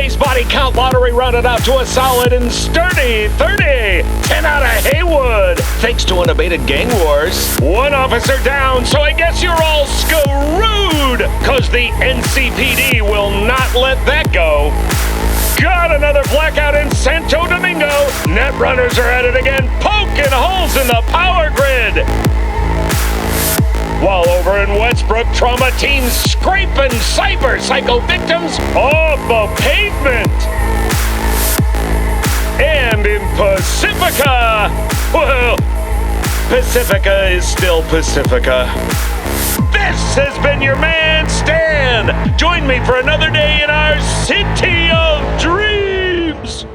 base body count lottery rounded out to a solid and sturdy 30. 10 out of Haywood, thanks to unabated gang wars. One officer down, so I guess you're all screwed, cause the NCPD will not let that go. Got another blackout in Santo Domingo. Netrunners are at it again, poking holes in the power grid. While over in Westbrook, trauma teams scraping cyber psycho victims off the pavement. And in Pacifica, well, Pacifica is still Pacifica. This has been your man, Stan. Join me for another day in our city of dreams.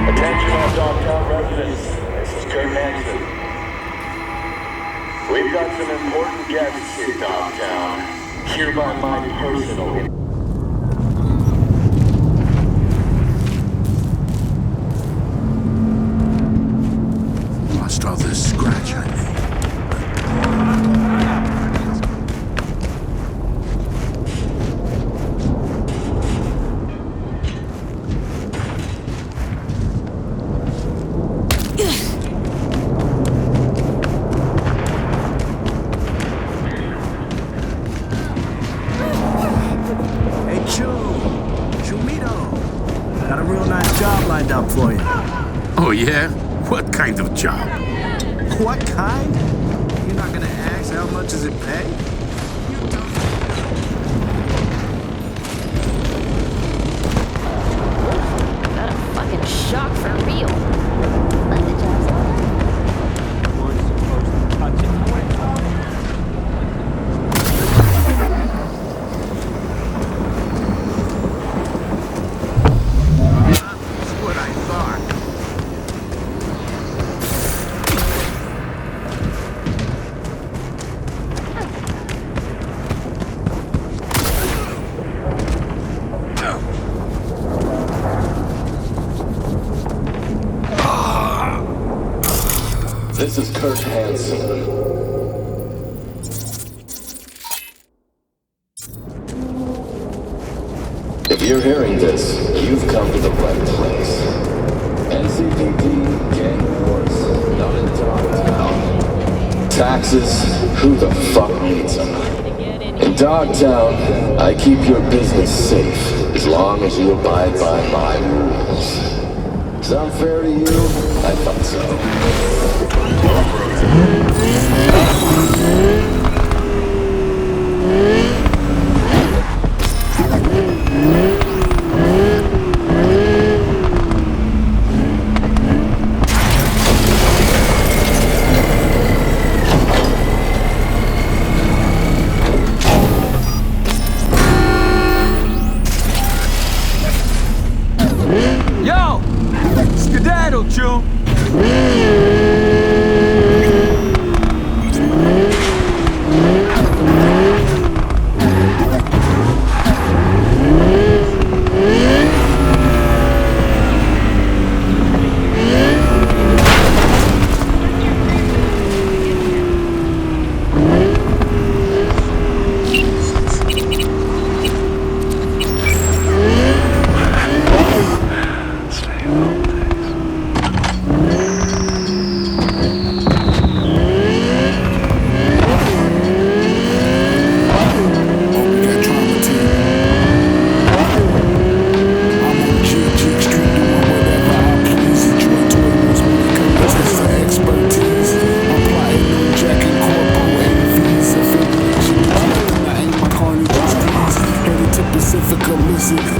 Attention all Dogtown residents, this is Kurt Manson. We've got some important guests in Dogtown. Hereby my personal. Lost all this scratch on me. Got a real nice job lined up for you. Oh yeah? What kind of job? What kind? You're not gonna ask how much does it pay? Got a fucking shock for real. But the job's We're supposed to touch it. This is Kurt Hansen. If you're hearing this, you've come to the right place. NCPD, gang wars, not in Dogtown. Taxes, who the fuck needs them? In Dogtown, I keep your business safe as long as you abide by my rules. Sound fair to you? I thought so. Yo! Skedaddle, Chew!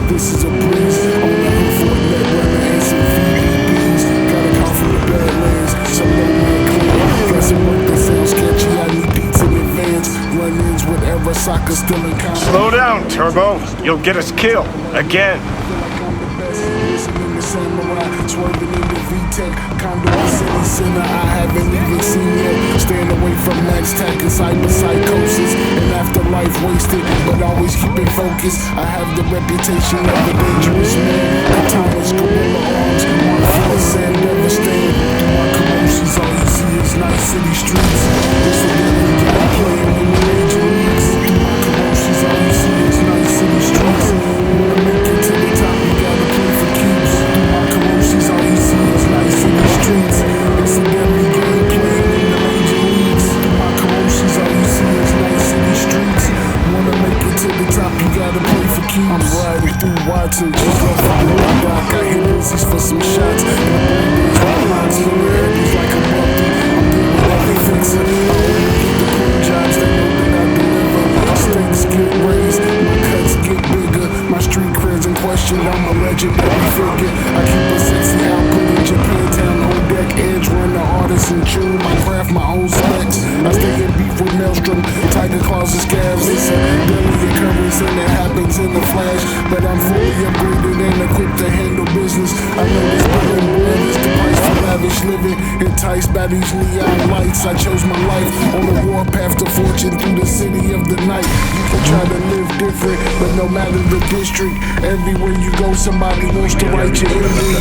This is a breeze. On the hood for a net runner and some VDBs. Gotta come from the Badlands, so low and clean. Got some work that sounds catchy. I need beats in advance. Run-ins with ever soccer still in common. Slow down, Turbo. You'll get us killed again. Feel like I'm the best. Listening to Samurai, swerving in the VTech, condo in city center, I haven't even seen yet. Staying away from Max Tech and cyber psychosis and afterlife wasted, but always keeping focused. I have the reputation of a dangerous man. Katanas, gorilla arms, one foot sand devastated. Through my commotions, all you see is night city streets. It's a daily game playing in the major leagues. Through my commotions, all you see is night city streets. Wanna make it to the top, you gotta play for keeps. Through my commotions, all you see is night city streets. It's a daily game playing in the major leagues. Through my commotions, all you see is night city streets. Wanna make it to the top, you gotta play for keeps. I'm riding through Watson, just off of the dock. I hit Lizzie's for some shots. And the boys white lines in the headies like a bumpy. I'm good with every fixer. I only get the cool jobs, they know that I deliver. Stakes get raised, my cuts get bigger. My street cred's in question, I'm a legendary figure. I keep a sexy output in Japantown, on deck edge, run the artist in tune. I craft my own specs. I stay in beef with Maelstrom, tiger claws and scabs. It's a daily occurrence and it happens in a flash. But I'm fully upgraded and equipped to handle business. I know this billion blood is the price for lavish living. Enticed by these neon lights, I chose my life on the warpath to fortune through the city of the night. You can try to live different, but no matter the district, everywhere you go, somebody wants to write your ending.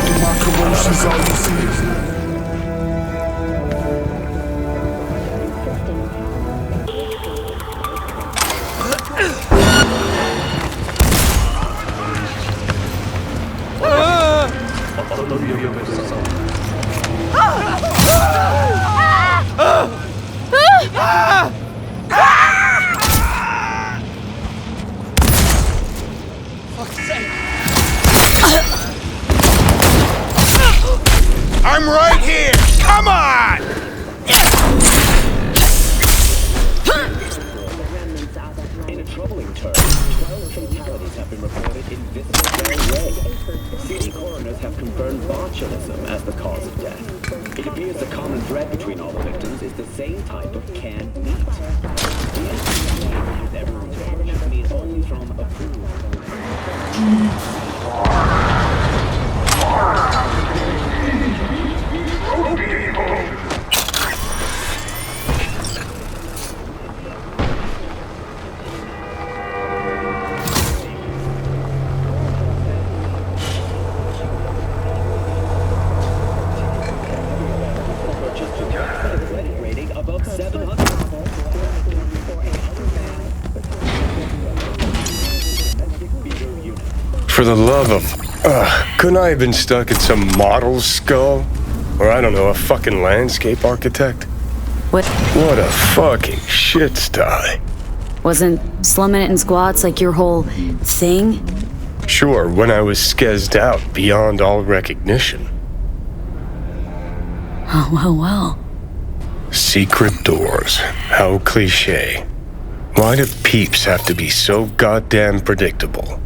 Through my commotions, all you see is I'm right here! Come on! In a troubling turn, 12 fatalities have been reported in Vista Del Rey. City coroners have confirmed botulism as the cause of death. It appears the common thread between all the victims is the same type of canned meat. The FDA has everyone's ownership meat only from approved. Rating above 700. For the love of... couldn't I have been stuck in some model's skull? Or I don't know, a fucking landscape architect? What? What a fucking shit sty. Wasn't slumming it in squats like your whole thing? Sure, when I was skezzed out beyond all recognition. Oh, well. Secret doors. How cliche. Why do peeps have to be so goddamn predictable?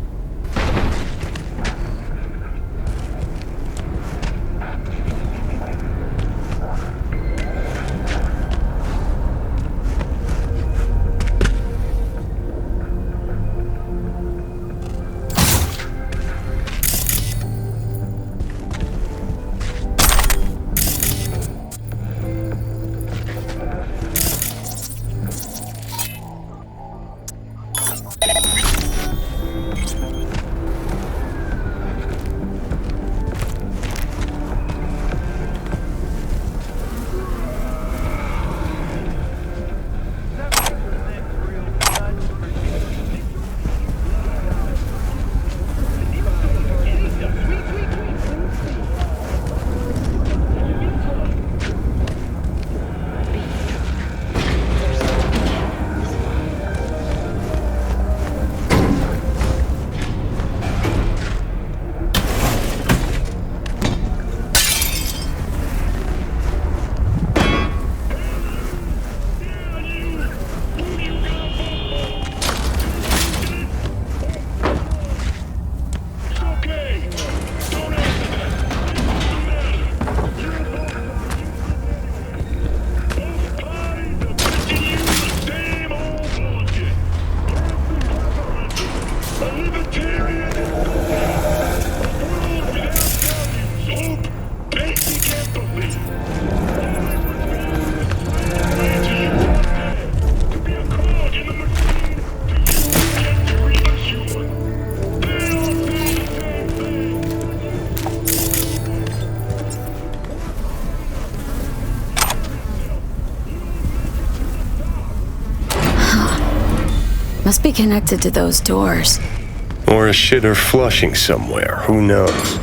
Must be connected to those doors. Or a shitter flushing somewhere, who knows?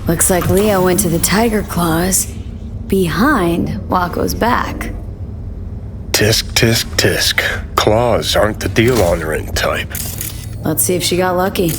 Looks like Leo went to the tiger claws behind Waco's back. Tisk, tisk, tisk. Claws aren't the deal honoring type. Let's see if she got lucky.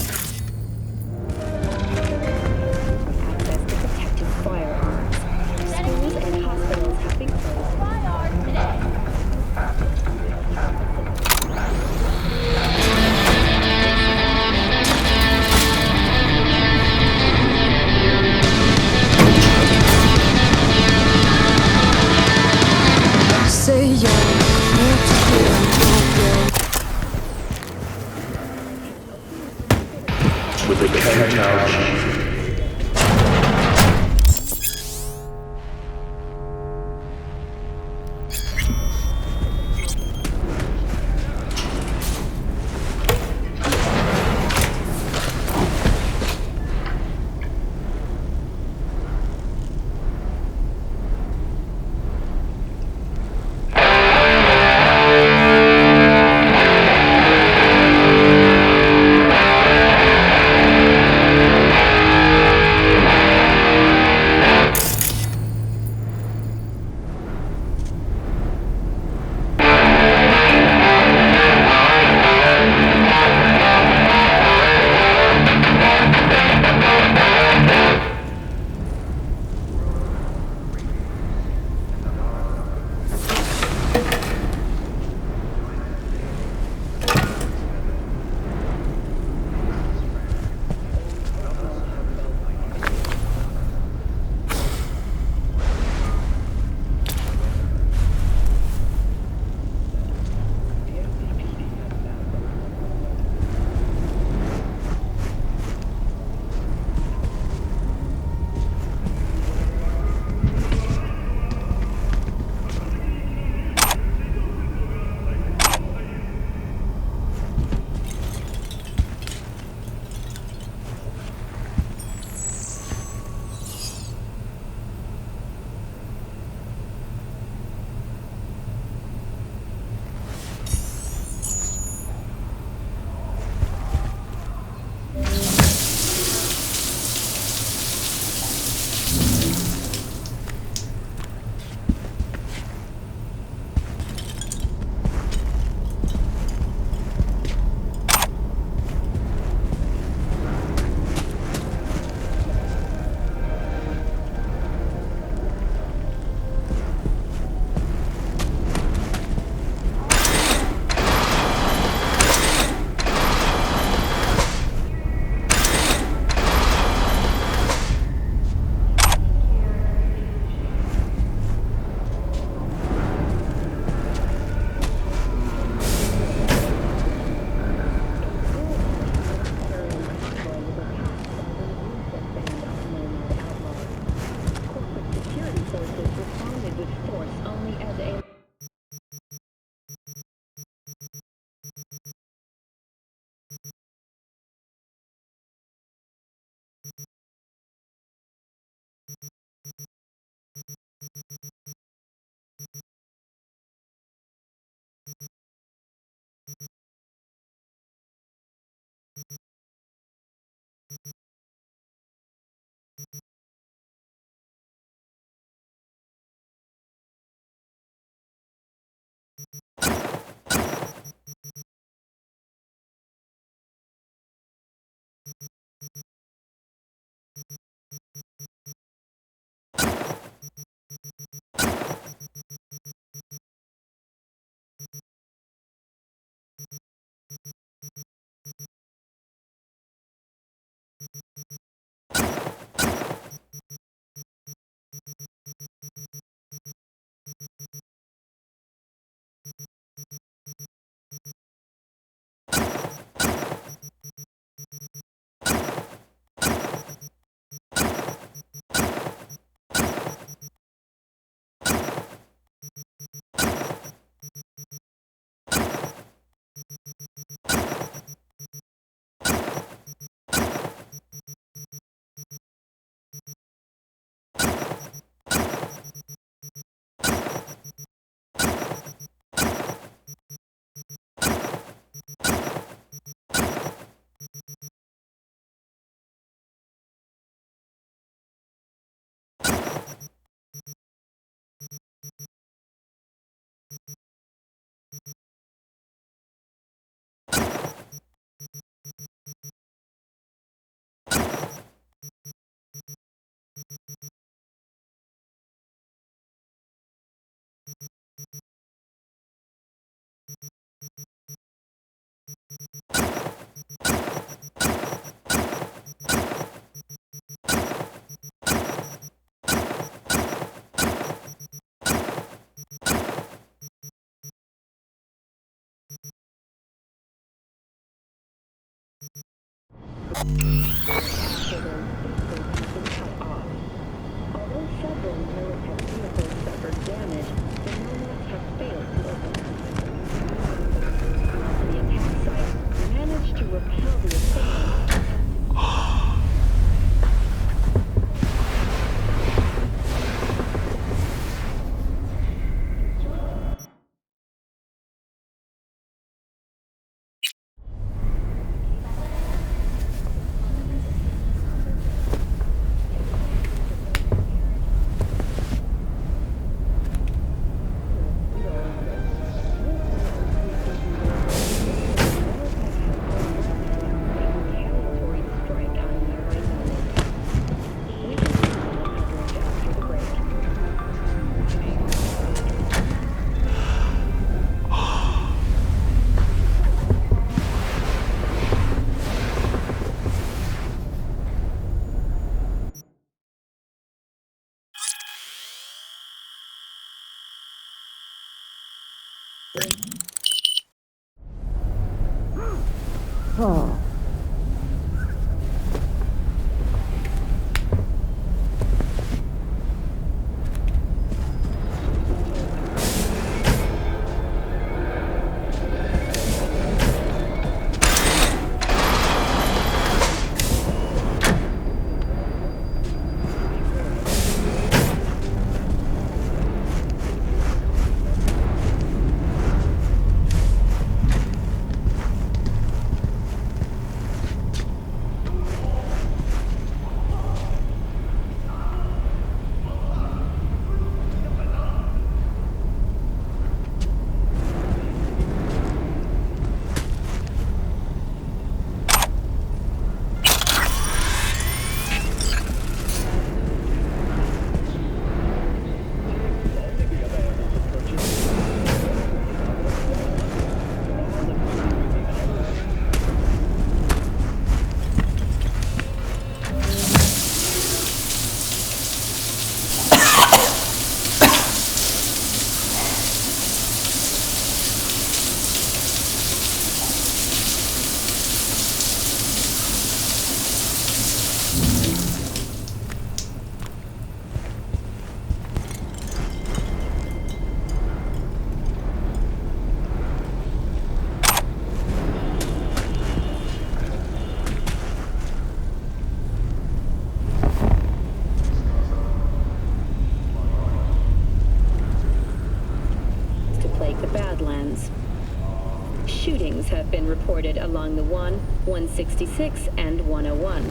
Shootings have been reported along the 166, and 101.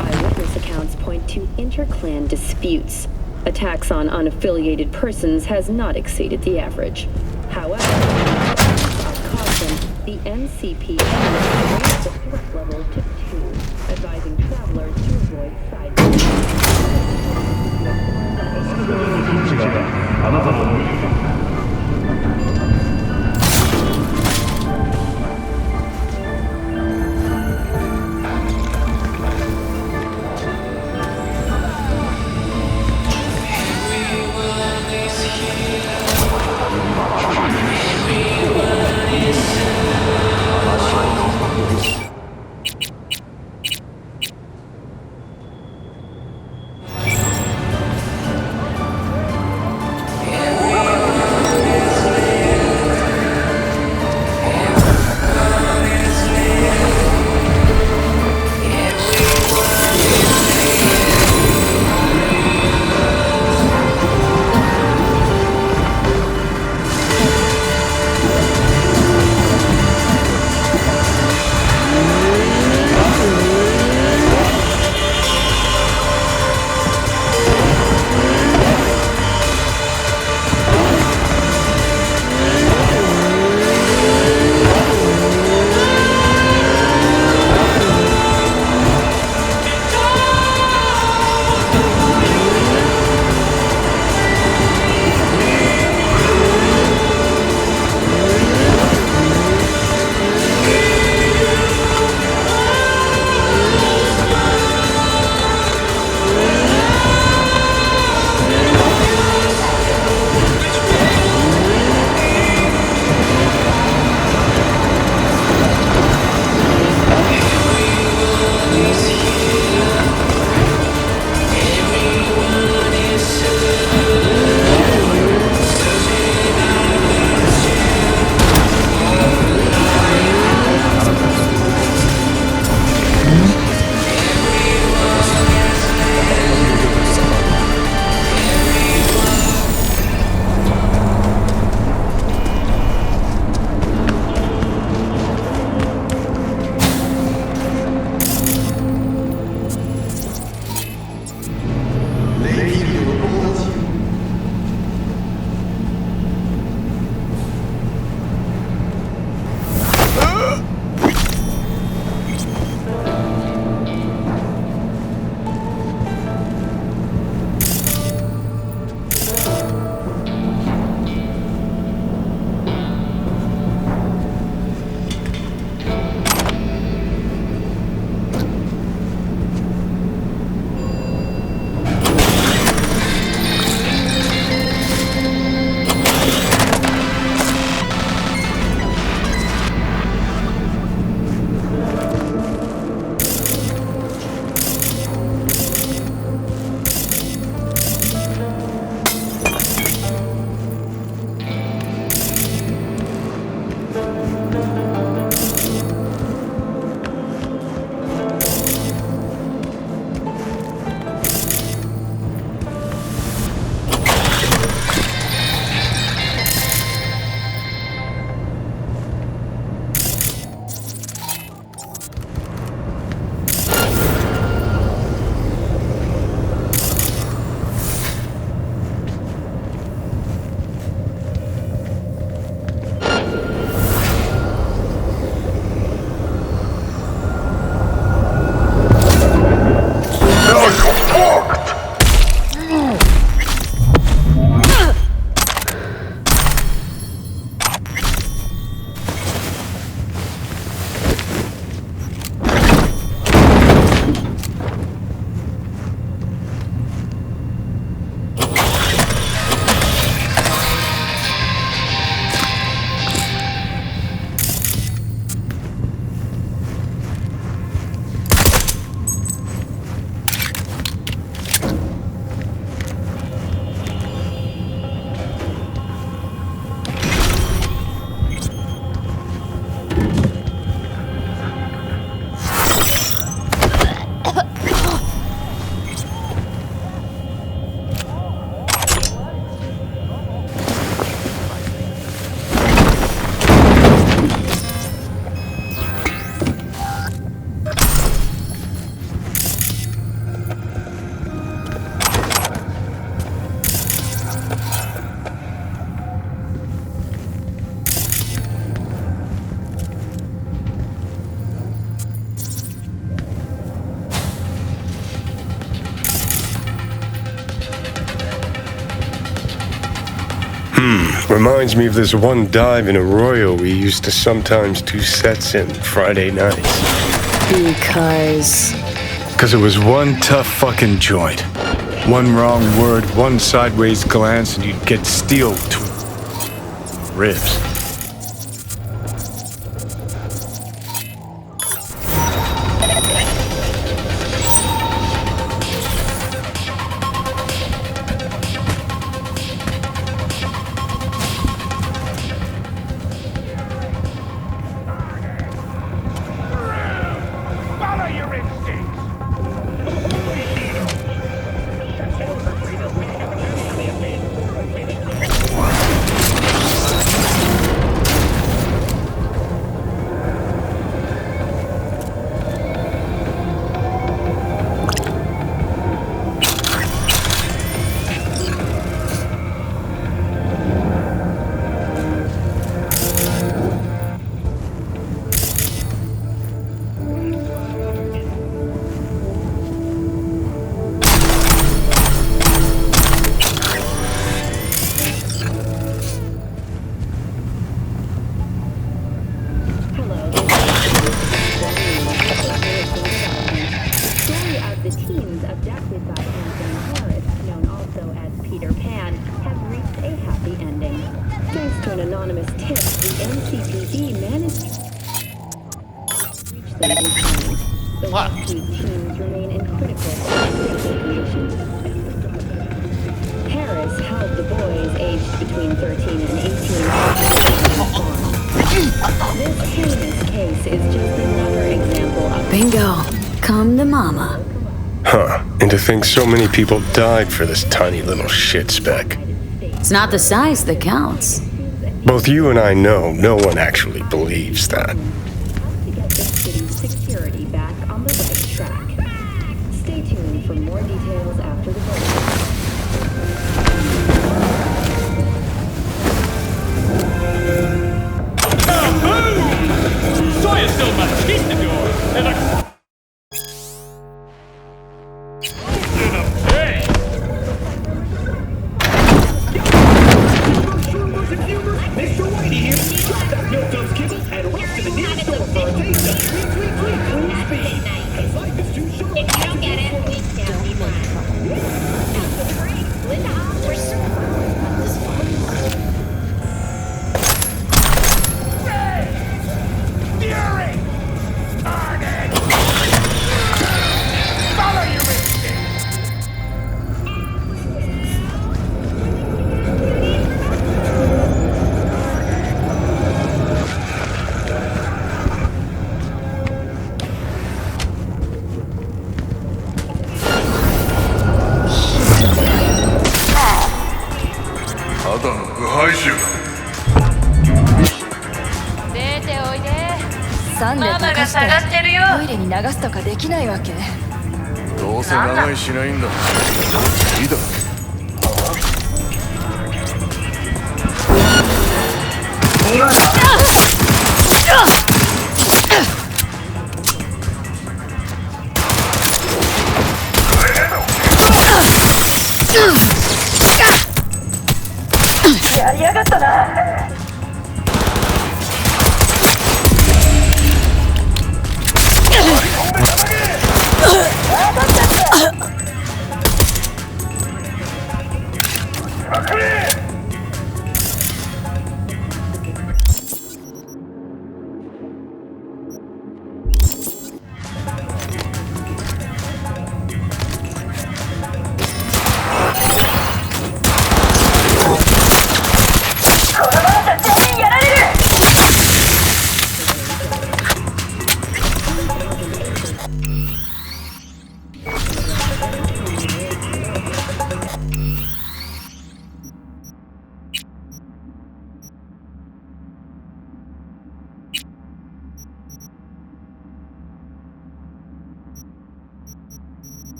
Eyewitness accounts point to inter-clan disputes. Attacks on unaffiliated persons has not exceeded the average. However, caution, the NCP has raised the threat level to 2, advising travelers to avoid side Reminds me of this one dive in Arroyo we used to sometimes do sets in Friday nights. Because it was one tough fucking joint. One wrong word, one sideways glance, and you'd get steel ribs. Bingo. Come to mama. Huh. And to think so many people died for this tiny little shit speck. It's not the size that counts. Both you and I know no one actually believes that. To get the city's security back on the right track. Stay tuned for more details after the break. Soy still machistador.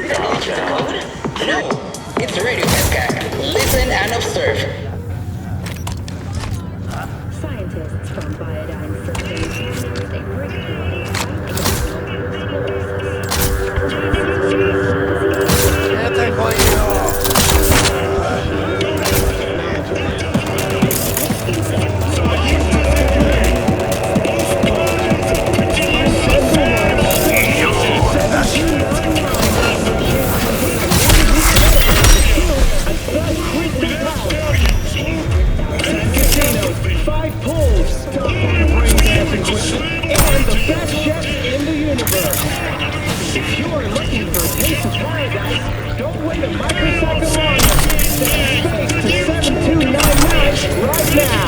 No, it's radio webcast. Listen and observe. Scientists from Biodyne Systems announced a breakthrough in If you are looking for a taste of paradise, don't wait a microsecond longer. Send space to 7299 right now.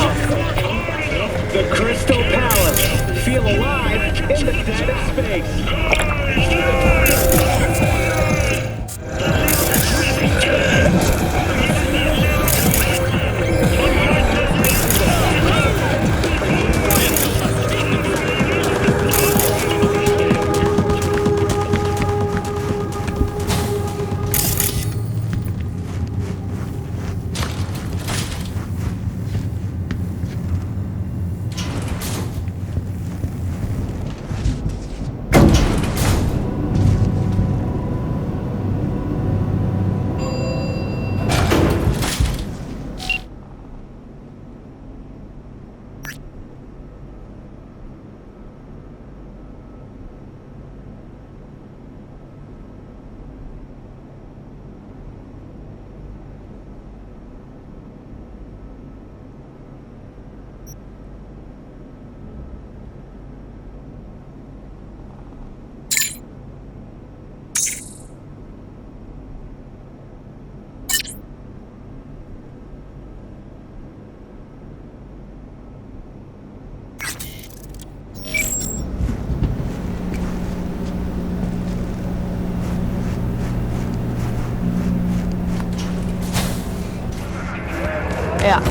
The Crystal Palace. Feel alive in the dead of space. Ja.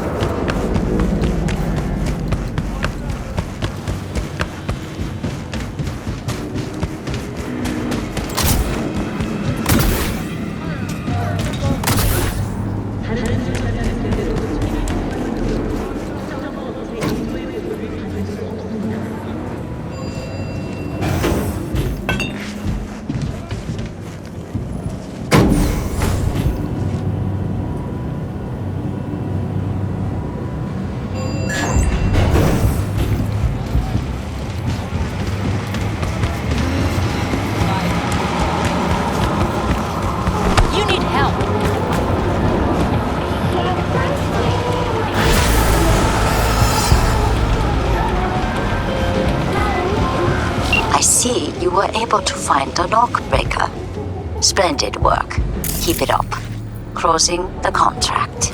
You were able to find the lockbreaker. Splendid work. Keep it up. Closing the contract.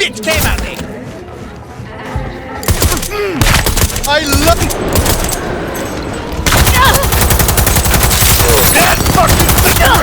bitch came out here. I love that fucking makes sense.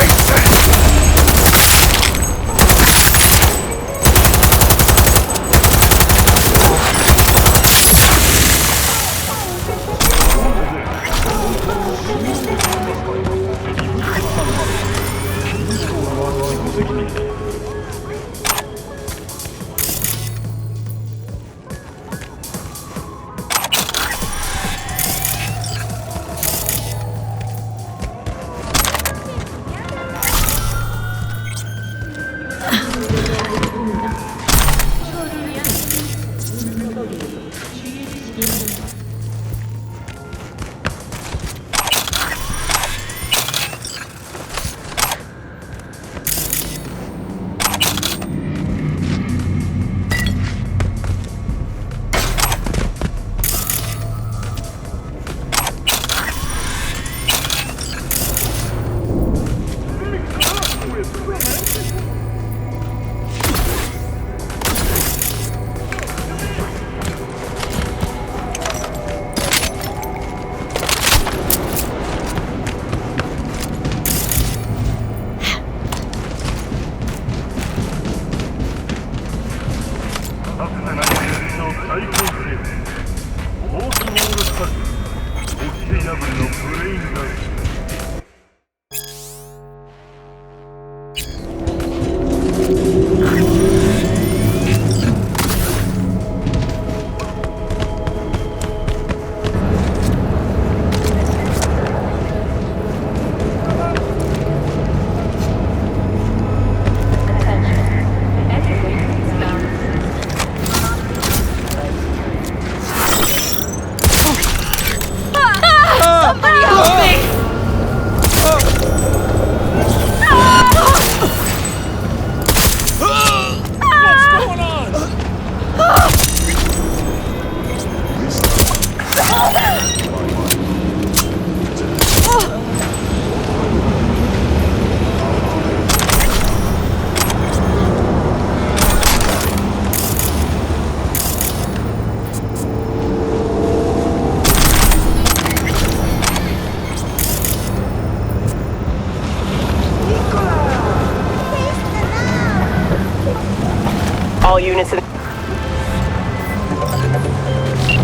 All units in...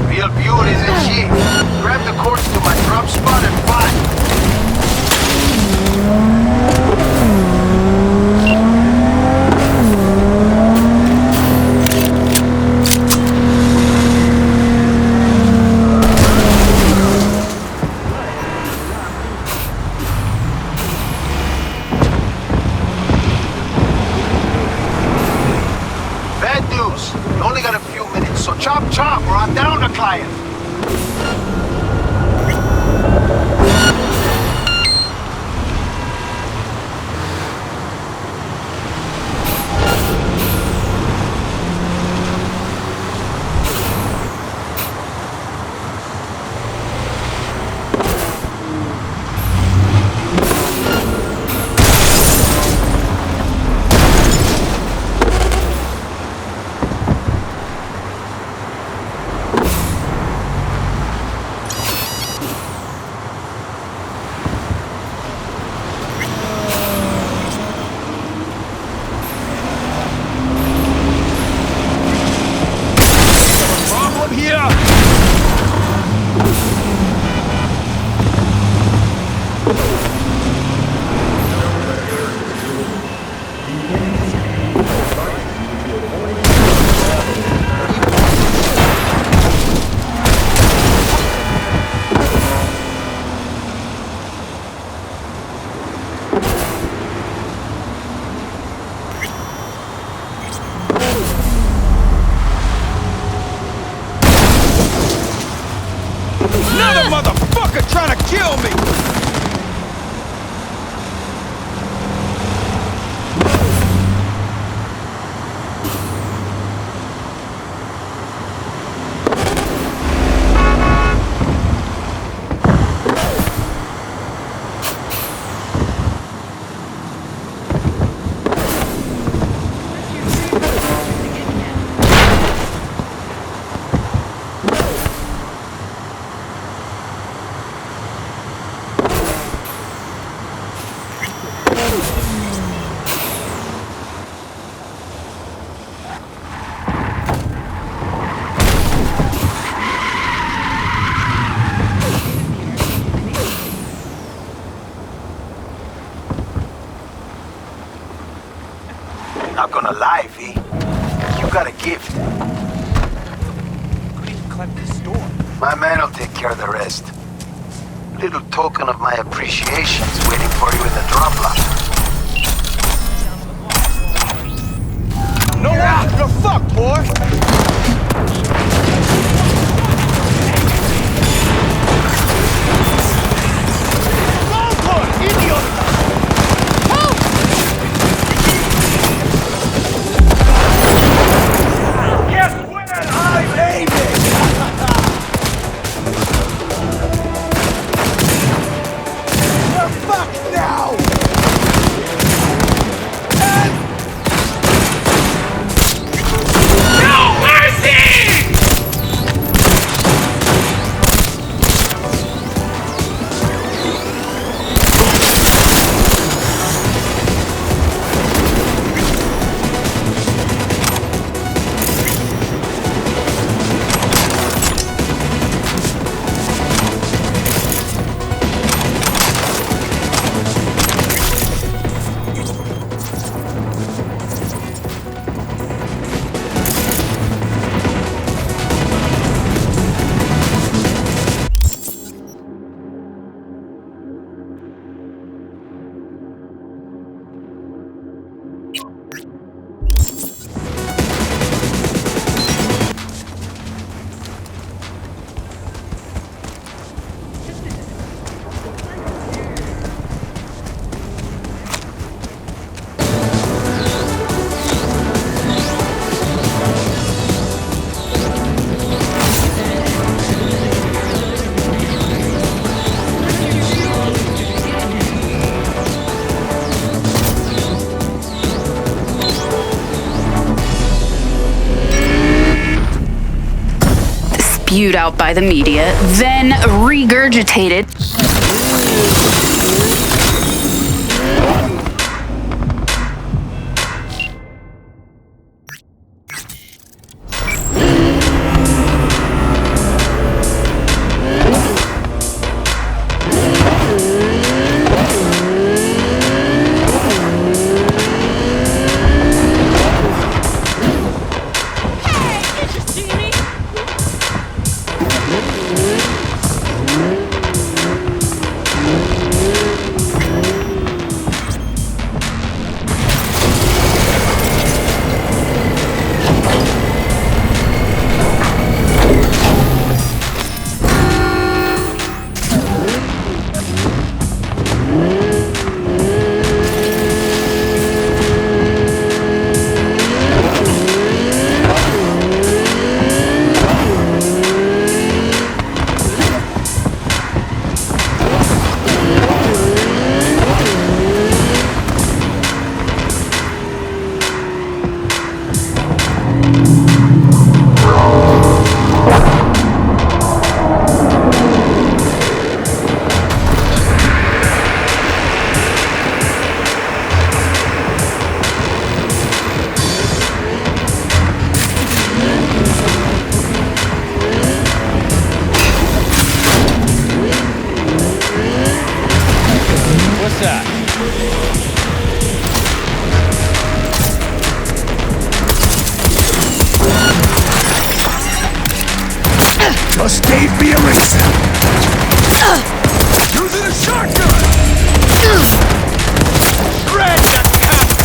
Real beauty isn't she? Grab the course to my drop spot and fight. You only got a few minutes, so chop chop or I'm down the client. Not gonna lie, V. You got a gift. Couldn't even climb the store. My man will take care of the rest. Little token of my appreciation is waiting for you in the drop lot. No, you're fucked, boy! Spewed out by the media, then regurgitated. Just gave me a reason. Using a shotgun. Shred that cunt.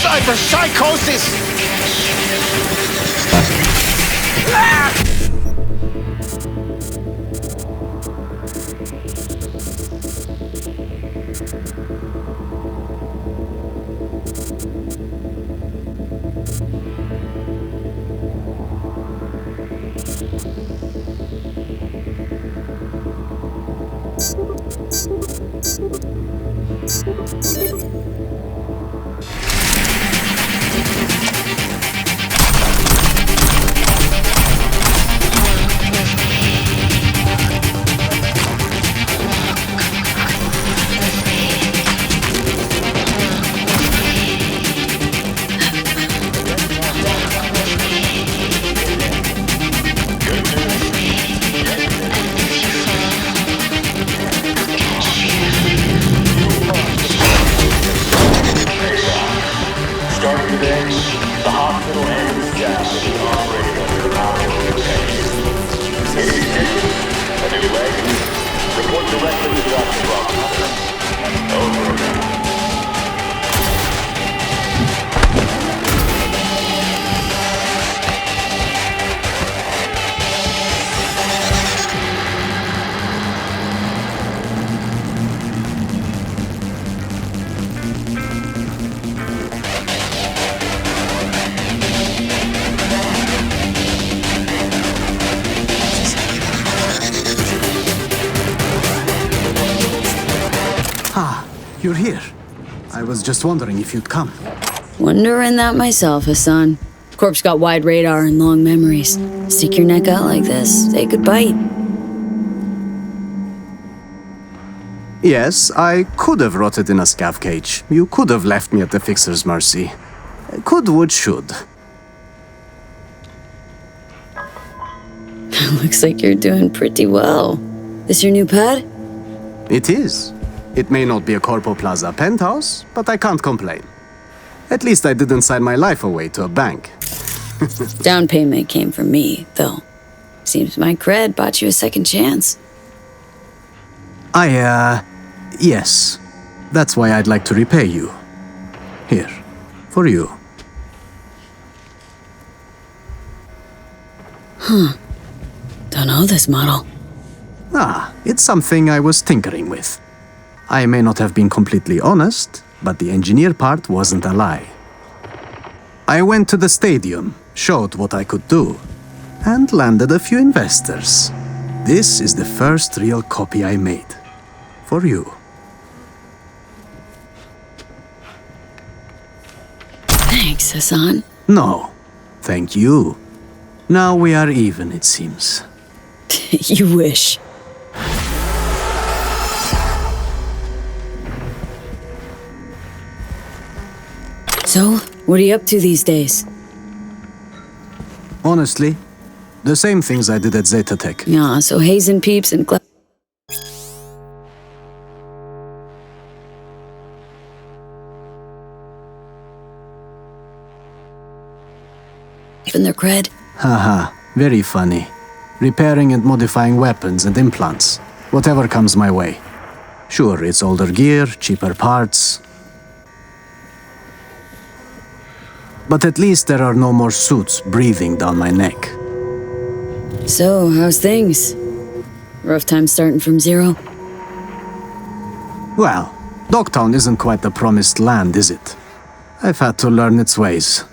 Cyberpsychosis! Starting today, the hospital and its staff will be operating under hourly pay. Any issues? Any legs? Report directly to Dr. Rock. Over. You're here. I was just wondering if you'd come. Wondering that myself, Hassan. Corpse got wide radar and long memories. Stick your neck out like this, they could bite. Yes, I could have rotted in a scav cage. You could have left me at the Fixer's mercy. Could would should. Looks like you're doing pretty well. This your new pad? It is. It may not be a Corpo Plaza penthouse, but I can't complain. At least I didn't sign my life away to a bank. Down payment came from me, though. Seems my cred bought you a second chance. Yes. That's why I'd like to repay you. Here, for you. Huh. Don't know this model. It's something I was tinkering with. I may not have been completely honest, but the engineer part wasn't a lie. I went to the stadium, showed what I could do, and landed a few investors. This is the first real copy I made. For you. Thanks, Hassan. No, thank you. Now we are even, it seems. You wish. So, what are you up to these days? Honestly, the same things I did at Zeta Tech. Yeah, so hazing peeps and their cred? Haha, very funny. Repairing and modifying weapons and implants. Whatever comes my way. Sure, it's older gear, cheaper parts. But at least there are no more suits breathing down my neck. So, how's things? Rough time starting from zero? Well, Dogtown isn't quite the promised land, is it? I've had to learn its ways.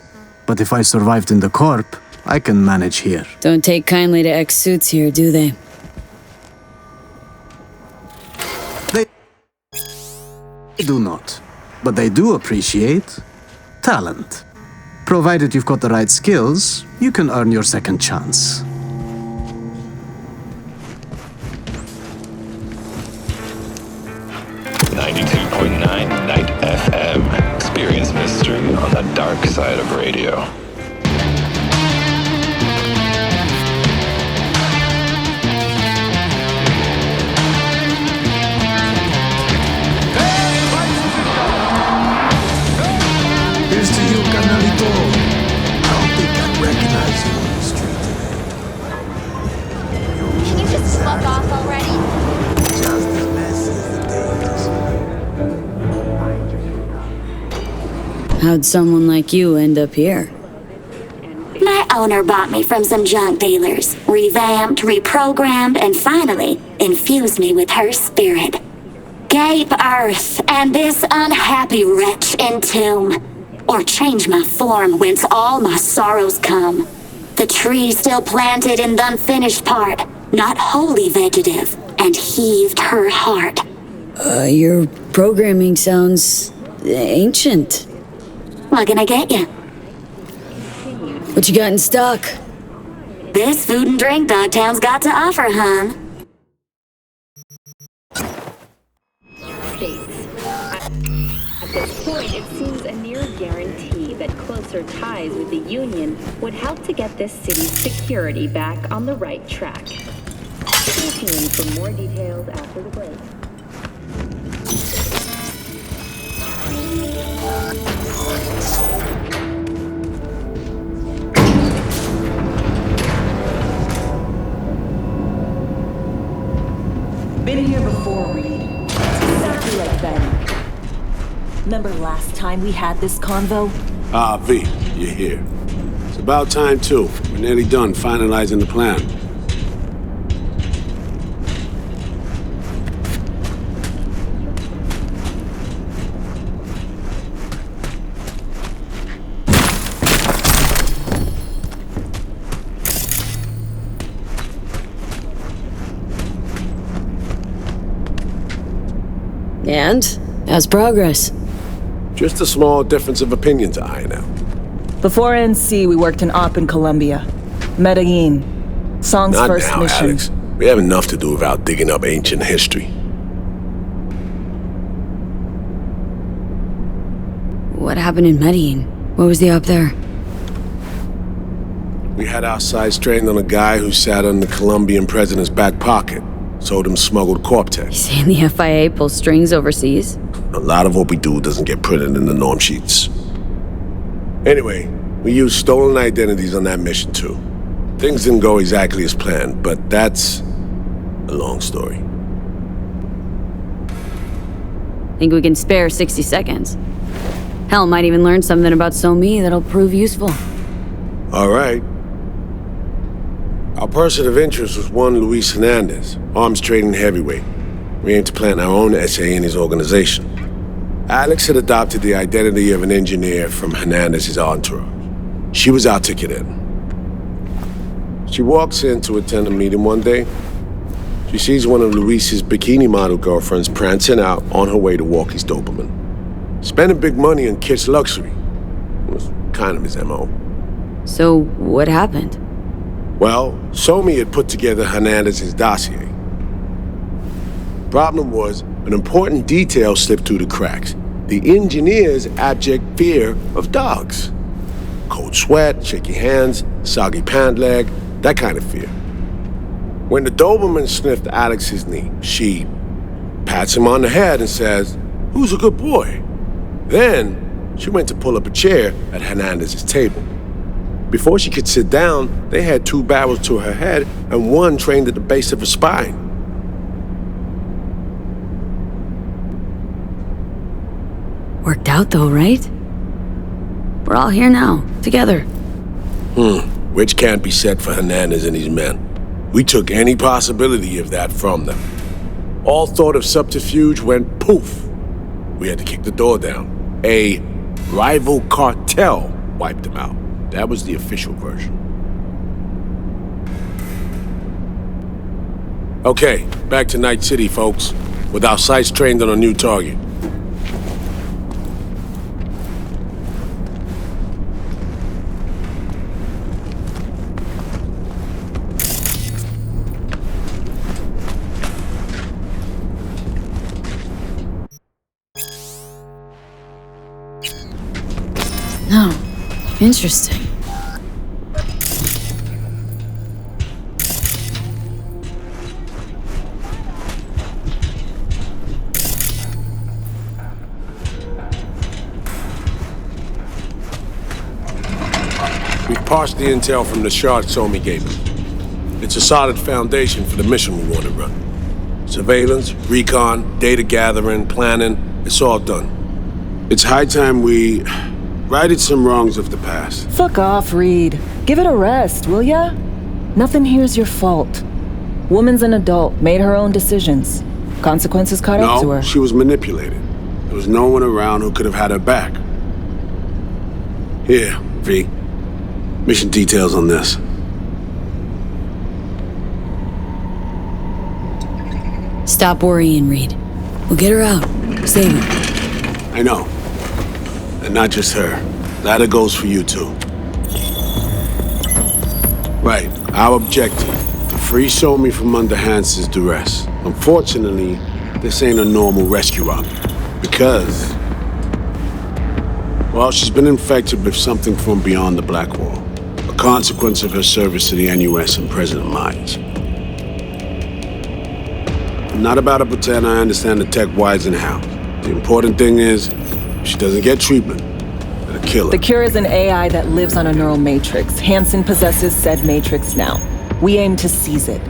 But if I survived in the Corp, I can manage here. Don't take kindly to ex-suits here, do they? They do not. But they do appreciate talent. Provided you've got the right skills, you can earn your second chance. Night FM. Experience mystery on the dark side of radio. How'd someone like you end up here? My owner bought me from some junk dealers, revamped, reprogrammed, and finally infused me with her spirit. Gape earth and this unhappy wretch entomb, or change my form whence all my sorrows come. The tree still planted in the unfinished part, not wholly vegetative, and heaved her heart. Your programming sounds ancient. What can I get you? What you got in stock? This food and drink Dogtown's got to offer, hon. At this point, it seems a near guarantee that closer ties with the Union would help to get this city's security back on the right track. Stay tuned for more details after the break. Been here before, Reed. It's exactly like Ben. Remember last time we had this convo? Ah, V, you're here. It's about time, too. We're nearly done finalizing the plan. And? How's progress? Just a small difference of opinion to iron out. Before NC, we worked in Op in Colombia. Medellin. Song's Not first now, mission. Alex. We have enough to do without digging up ancient history. What happened in Medellin? What was the up there? We had our sights trained on a guy who sat on the Colombian president's back pocket. Sold him smuggled Corp-Tech. Saying the FIA pulls strings overseas? A lot of what we do doesn't get printed in the norm sheets. Anyway, we used stolen identities on that mission too. Things didn't go exactly as planned, but that's a long story. Think we can spare 60 seconds? Hell, might even learn something about So-Me that'll prove useful. All right. Our person of interest was one Luis Hernandez, arms trading heavyweight. We aim to plant our own SA in his organization. Alex had adopted the identity of an engineer from Hernandez's entourage. She was our ticket in. She walks in to attend a meeting one day. She sees one of Luis's bikini model girlfriends prancing out on her way to Walkie's Doberman. Spending big money on kitsch luxury. It was kind of his MO. So, what happened? Well, So-Me had put together Hernandez's dossier. Problem was, an important detail slipped through the cracks. The engineer's abject fear of dogs. Cold sweat, shaky hands, soggy pant leg, that kind of fear. When the Doberman sniffed Alex's knee, she pats him on the head and says, "Who's a good boy?" Then, she went to pull up a chair at Hernandez's table. Before she could sit down, they had two barrels to her head and one trained at the base of her spine. Worked out though, right? We're all here now, together. Which can't be said for Hernandez and his men. We took any possibility of that from them. All thought of subterfuge went poof. We had to kick the door down. A rival cartel wiped them out. That was the official version. Okay, back to Night City, folks, with our sights trained on a new target. No. Interesting. We've parsed the intel from the shard So-Me gave him. It's a solid foundation for the mission we want to run. Surveillance, recon, data gathering, planning, it's all done. It's high time we Righted some wrongs of the past. Fuck off, Reed. Give it a rest, will ya? Nothing here's your fault. Woman's an adult, made her own decisions. Consequences caught up to her. No, she was manipulated. There was no one around who could have had her back. Here, V. Mission details on this. Stop worrying, Reed. We'll get her out. Save her. I know. And not just her. That goes for you too. Right, our objective. To free Somi from under Hansen's duress. Unfortunately, this ain't a normal rescue op. Because... well, she's been infected with something from beyond the Black Wall. A consequence of her service to the NUS and President Myers. I'm not about to pretend I understand the tech whys and hows. The important thing is, if she doesn't get treatment, it'll kill her. The cure is an AI that lives on a neural matrix. Hansen possesses said matrix now. We aim to seize it.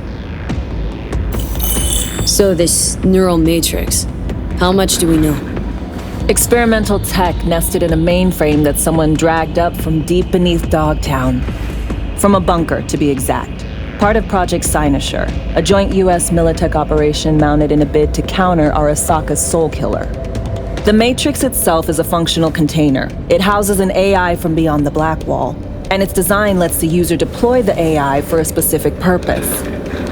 So this neural matrix, how much do we know? Experimental tech nested in a mainframe that someone dragged up from deep beneath Dogtown. From a bunker, to be exact. Part of Project Cynosure, a joint US Militech operation mounted in a bid to counter Arasaka's Soul Killer. The Matrix itself is a functional container. It houses an AI from beyond the Black Wall, and its design lets the user deploy the AI for a specific purpose.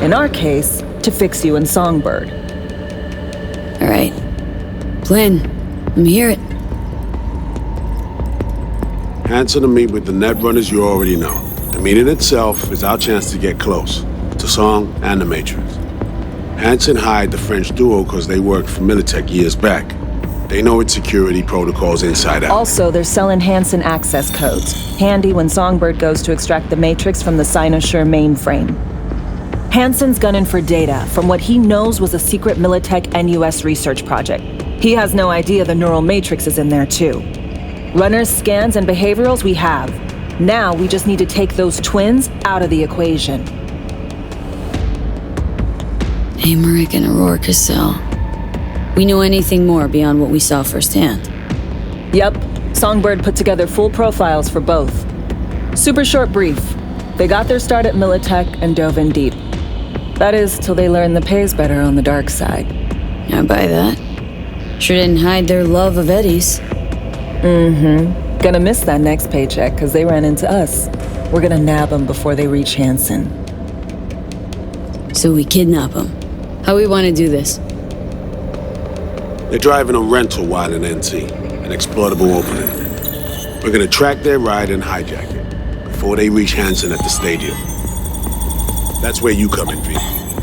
In our case, to fix you and Songbird. All right. Plan. Let me hear it. Hansen to meet with the Netrunners you already know. The meeting itself is our chance to get close, to Song and the Matrix. Hansen hired the French duo because they worked for Militech years back. They know its security protocols inside out. Also, they're selling Hansen access codes, handy when Songbird goes to extract the Matrix from the Cynosure mainframe. Hansen's gunning for data from what he knows was a secret Militech NUS research project. He has no idea the neural matrix is in there too. Runners, scans, and behaviorals we have. Now we just need to take those twins out of the equation. Emmerich and Aurora Cassell. We know anything more beyond what we saw firsthand? Yep. Songbird put together full profiles for both. Super short brief. They got their start at Militech and dove in deep. That is, till they learned the pay's better on the dark side. I buy that. Sure didn't hide their love of Eddie's. Mm-hmm. Gonna miss that next paycheck, because they ran into us. We're gonna nab them before they reach Hansen. So we kidnap them. How we want to do this? They're driving a rental while in NT, an exploitable opening. We're gonna track their ride and hijack it, before they reach Hansen at the stadium. That's where you come in, V.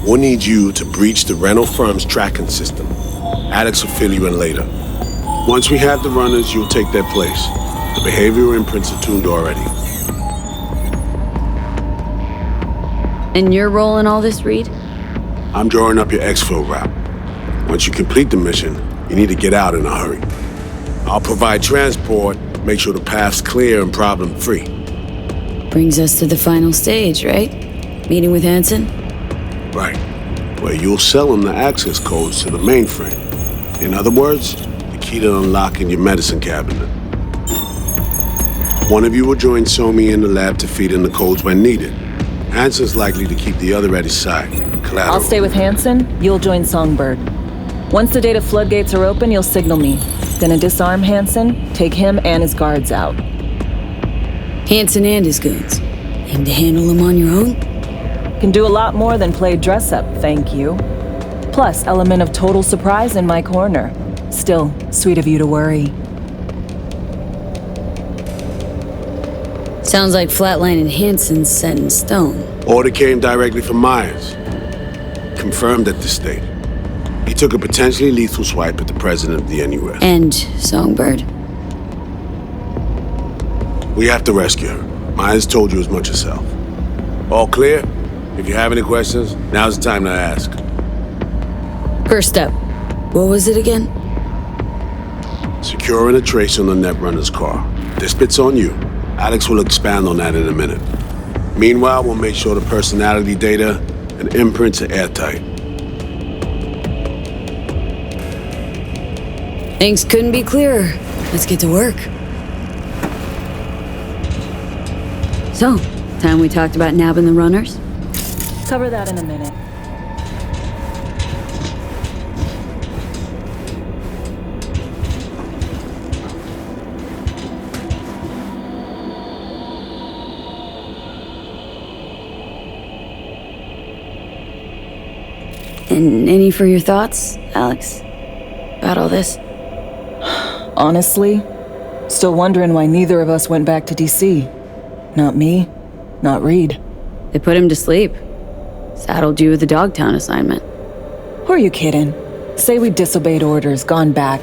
We'll need you to breach the rental firm's tracking system. Alex will fill you in later. Once we have the runners, you'll take their place. The behavioral imprints are tuned already. And your role in all this, Reed? I'm drawing up your exfil route. Once you complete the mission, you need to get out in a hurry. I'll provide transport, make sure the path's clear and problem-free. Brings us to the final stage, right? Meeting with Hansen? Right. Where you'll sell him the access codes to the mainframe. In other words, the key to unlocking your medicine cabinet. One of you will join Somi in the lab to feed in the codes when needed. Hansen's likely to keep the other at his side. Collateral. I'll stay with Hansen, you'll join Songbird. Once the data floodgates are open, you'll signal me. Gonna disarm Hansen, take him and his guards out. Hansen and his goons. Aim to handle him on your own? Can do a lot more than play dress-up, thank you. Plus, element of total surprise in my corner. Still, sweet of you to worry. Sounds like flatlining Hansen's set in stone. Order came directly from Myers. Confirmed at this stage. He took a potentially lethal swipe at the president of the NUS. And Songbird. We have to rescue her. Myers told you as much herself. All clear? If you have any questions, now's the time to ask. First step. What was it again? Securing a trace on the Netrunner's car. This bit's on you. Alex will expand on that in a minute. Meanwhile, we'll make sure the personality data and imprints are airtight. Things couldn't be clearer. Let's get to work. So, time we talked about nabbing the runners? Cover that in a minute. And any for your thoughts, Alex? About all this? Honestly, still wondering why neither of us went back to DC. Not me, not Reed. They put him to sleep. Saddled you with the Dogtown assignment. Who are you kidding? Say we disobeyed orders, gone back.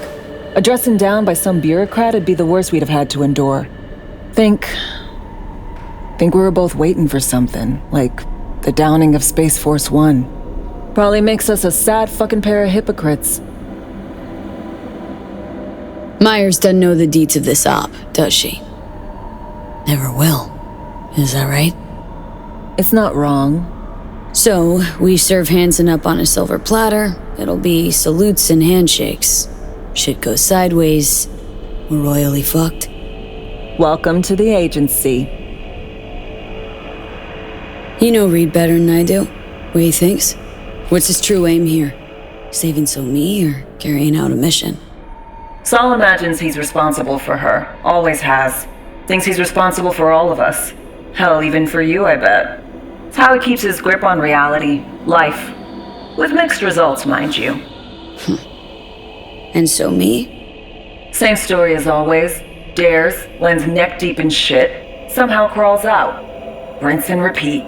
A dressing down by some bureaucrat would be the worst we'd have had to endure. Think we were both waiting for something, like the downing of Space Force One. Probably makes us a sad fucking pair of hypocrites. Myers doesn't know the deets of this op, does she? Never will. Is that right? It's not wrong. So, we serve Hansen up on a silver platter. It'll be salutes and handshakes. Shit goes sideways. We're royally fucked. Welcome to the agency. You know Reed better than I do. What he thinks? What's his true aim here? Saving so me or carrying out a mission? Saul imagines he's responsible for her. Always has. Thinks he's responsible for all of us. Hell, even for you, I bet. It's how he keeps his grip on reality. Life. With mixed results, mind you. And so me? Same story as always. Dares, lands neck deep in shit, somehow crawls out. Rinse and repeat.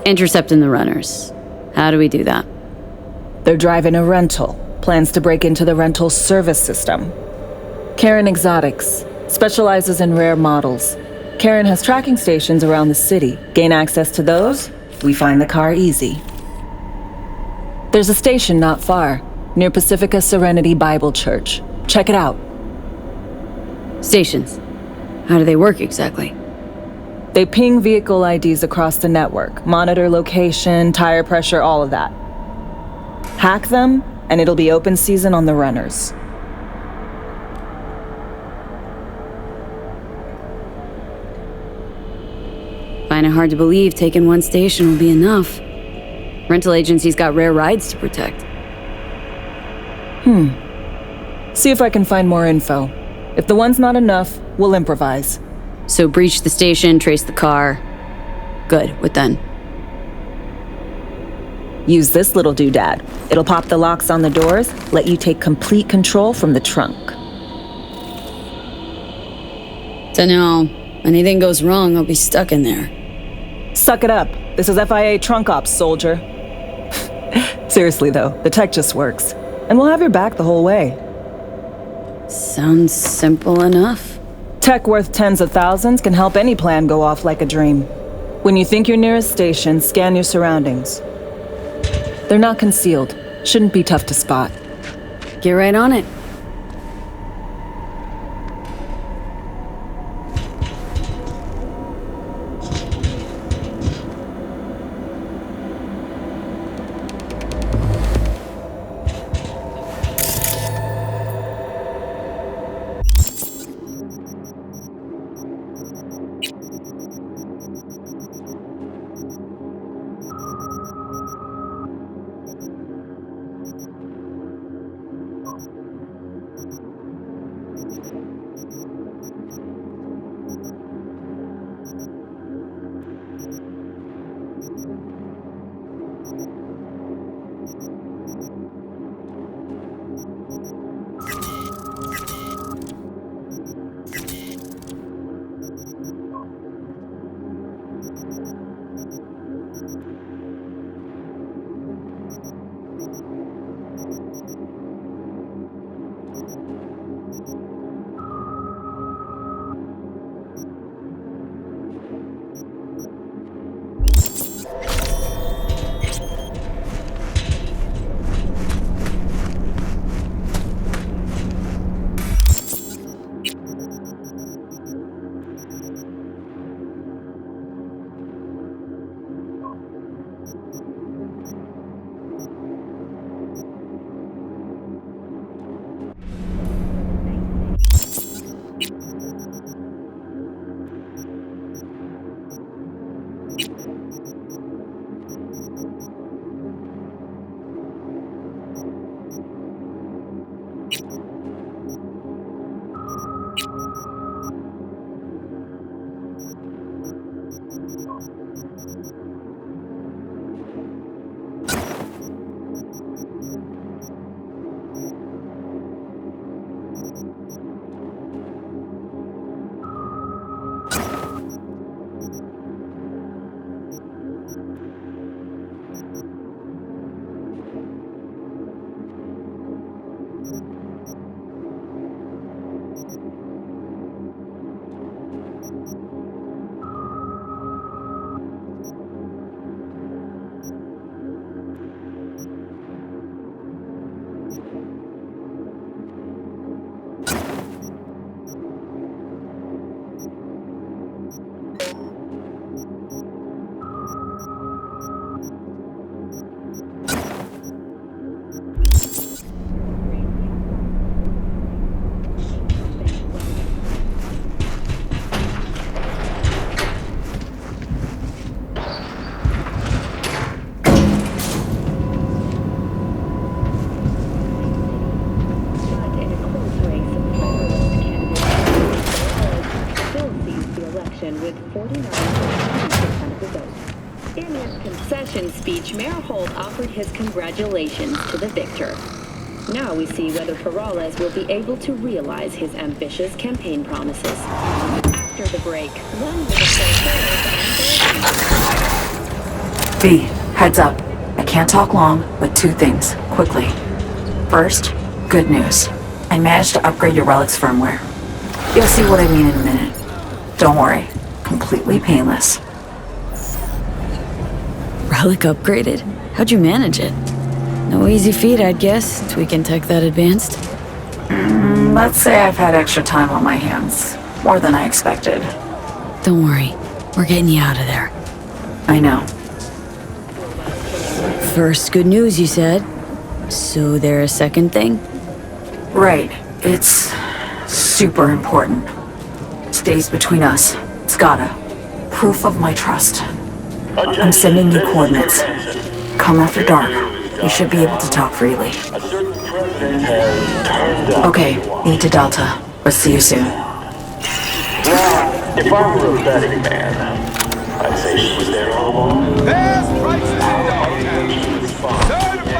Intercepting the runners. How do we do that? They're driving a rental. Plans to break into the rental service system. Karen Exotics specializes in rare models. Karen has tracking stations around the city. Gain access to those, we find the car easy. There's a station not far, near Pacifica Serenity Bible Church. Check it out. Stations. How do they work exactly? They ping vehicle IDs across the network, monitor location, tire pressure, all of that. Hack them, and it'll be open season on the runners. Find it hard to believe taking one station will be enough. Rental agencies got rare rides to protect. See if I can find more info. If the one's not enough, we'll improvise. So breach the station, trace the car. Good, what then? Use this little doodad. It'll pop the locks on the doors, let you take complete control from the trunk. Dunno. Anything goes wrong, I'll be stuck in there. Suck it up. This is FIA trunk ops, soldier. Seriously though, the tech just works. And we'll have your back the whole way. Sounds simple enough. Tech worth tens of thousands can help any plan go off like a dream. When you think you're near a station, scan your surroundings. They're not concealed. Shouldn't be tough to spot. Get right on it. With 49.6% of the vote. In his concession speech, Mayor Holt offered his congratulations to the victor. Now we see whether Perales will be able to realize his ambitious campaign promises. After the break, one will B, heads up. I can't talk long, but 2 things, quickly. First, good news. I managed to upgrade your Relic's firmware. You'll see what I mean in a minute. Don't worry, completely painless. Relic upgraded? How'd you manage it? No easy feat, I'd guess, tweaking tech that advanced. Let's say I've had extra time on my hands. More than I expected. Don't worry, we're getting you out of there. I know. First, good news, you said. So there's a second thing? Right, it's super important. Stays between us. It's gotta. Proof of my trust. I'm sending you coordinates. Come after dark. You should be able to talk freely. Okay, need to Delta. Let's see you soon. Now, if I were a betting man, I'd say she was there all along. Best prices in Dogtown. Certified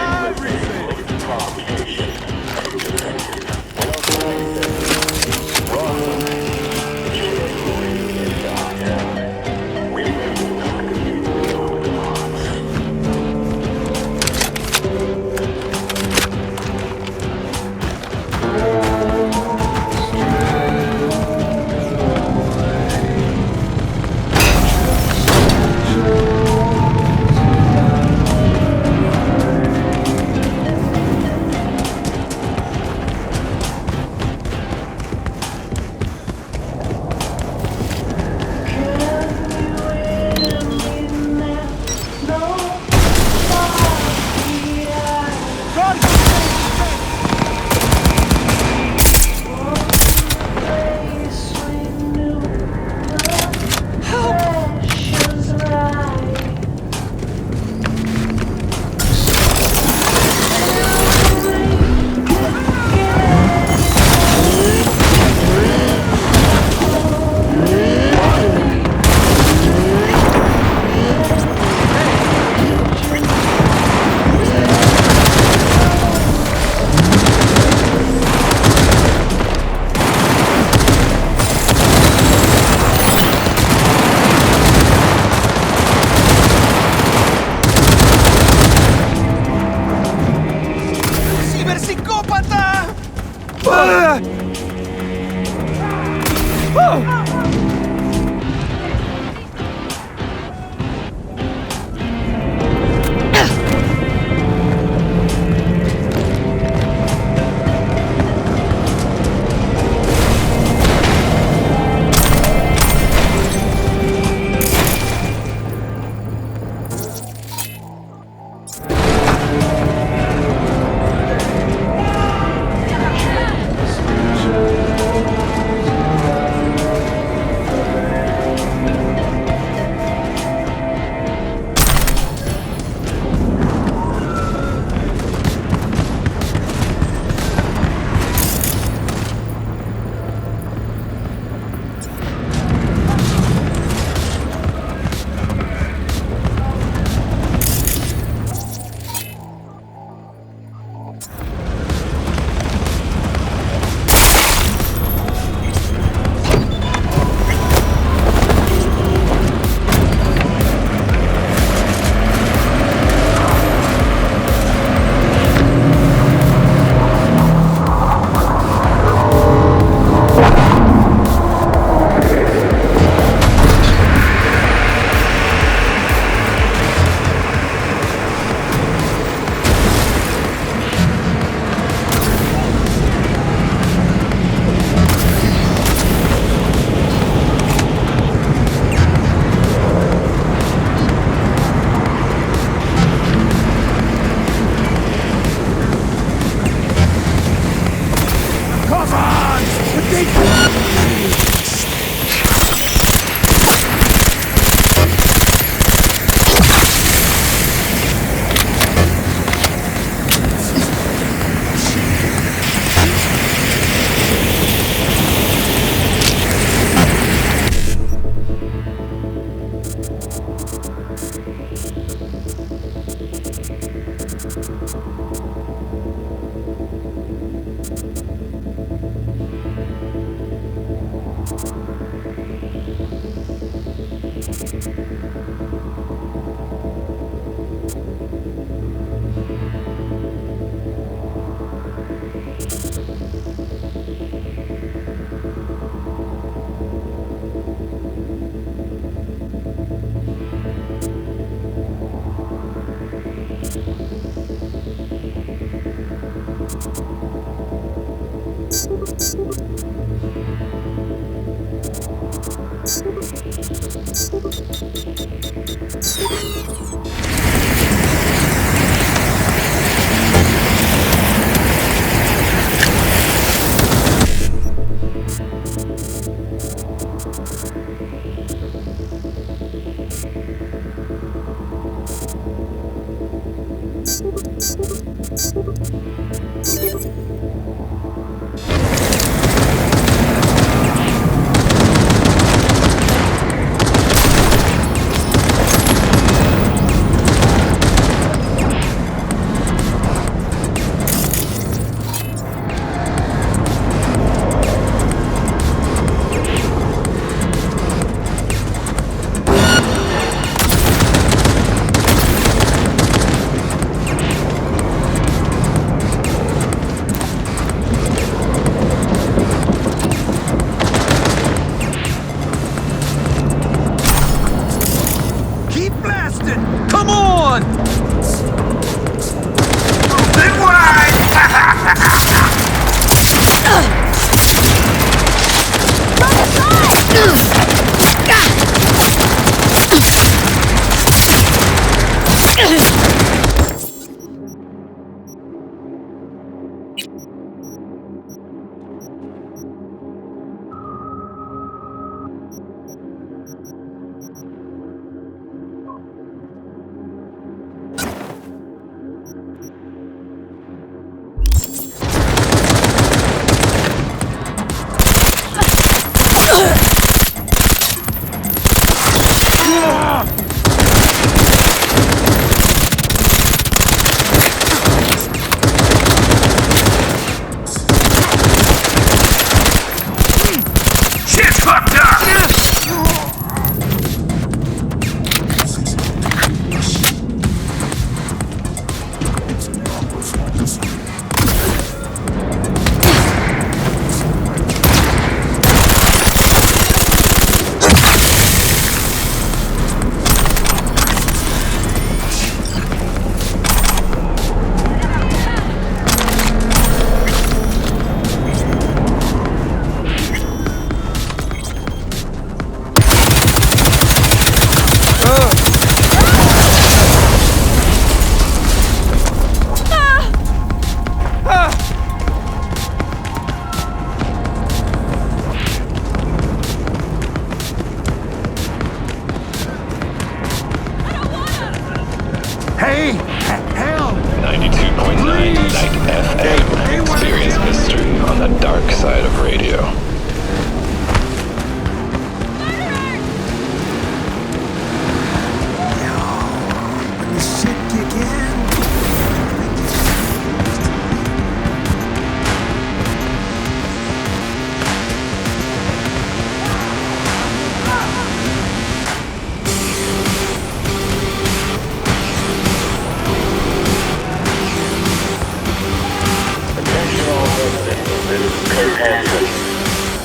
Come on!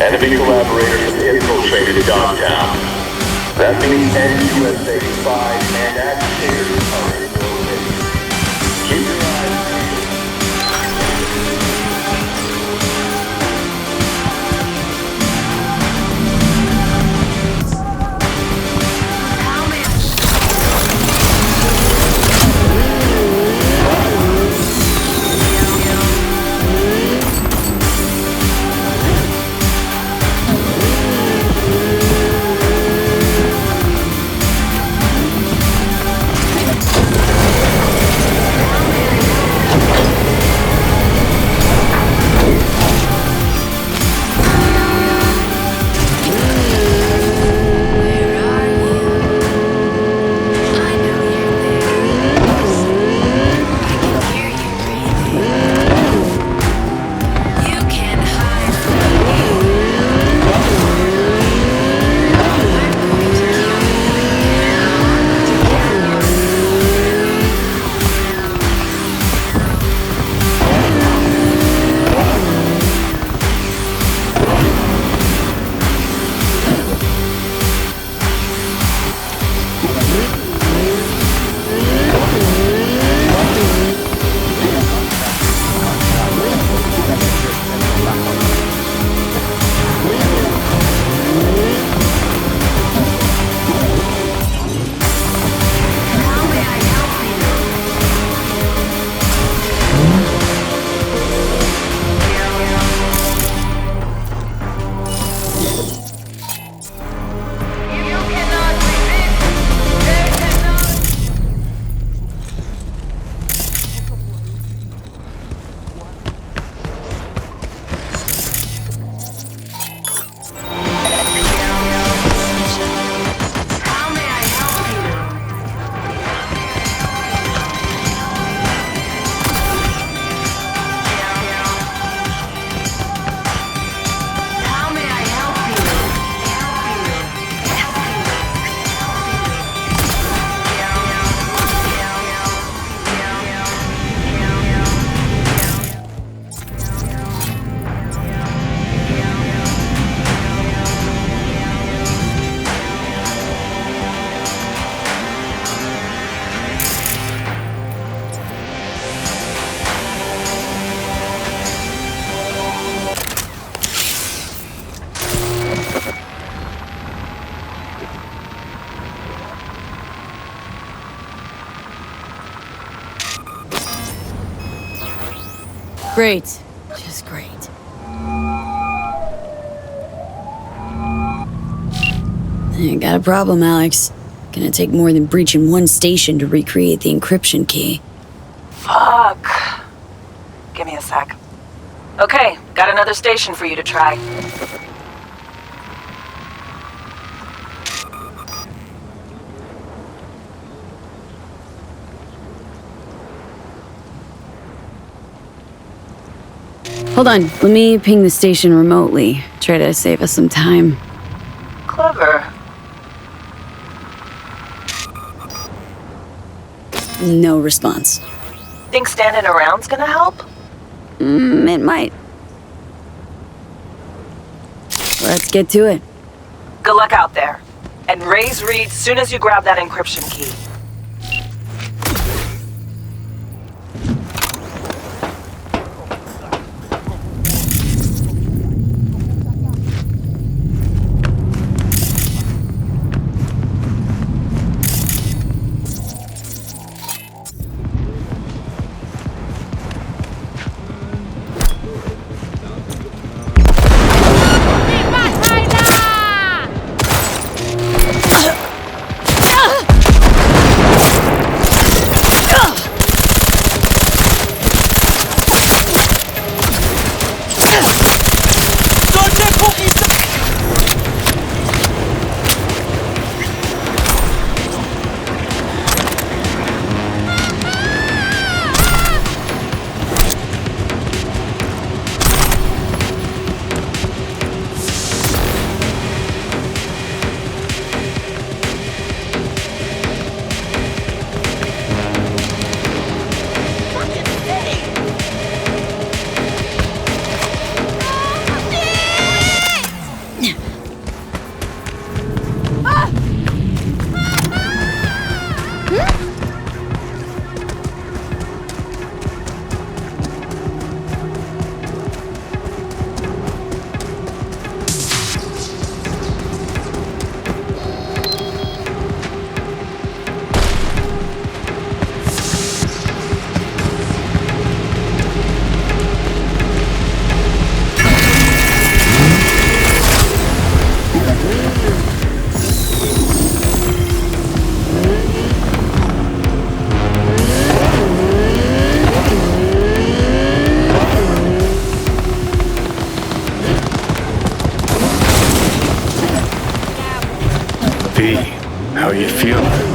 Enemy collaborators have infiltrated Dogtown. That means NUSA spies and agitators are in your base. Keep your eyes peeled. Great. Just great. I got a problem, Alex. Gonna take more than breaching one station to recreate the encryption key. Fuck. Give me a sec. Okay, got another station for you to try. Hold on, let me ping the station remotely. Try to save us some time. Clever. No response. Think standing around's gonna help? It might. Let's get to it. Good luck out there. And raise Reed soon as you grab that encryption key. How you feeling?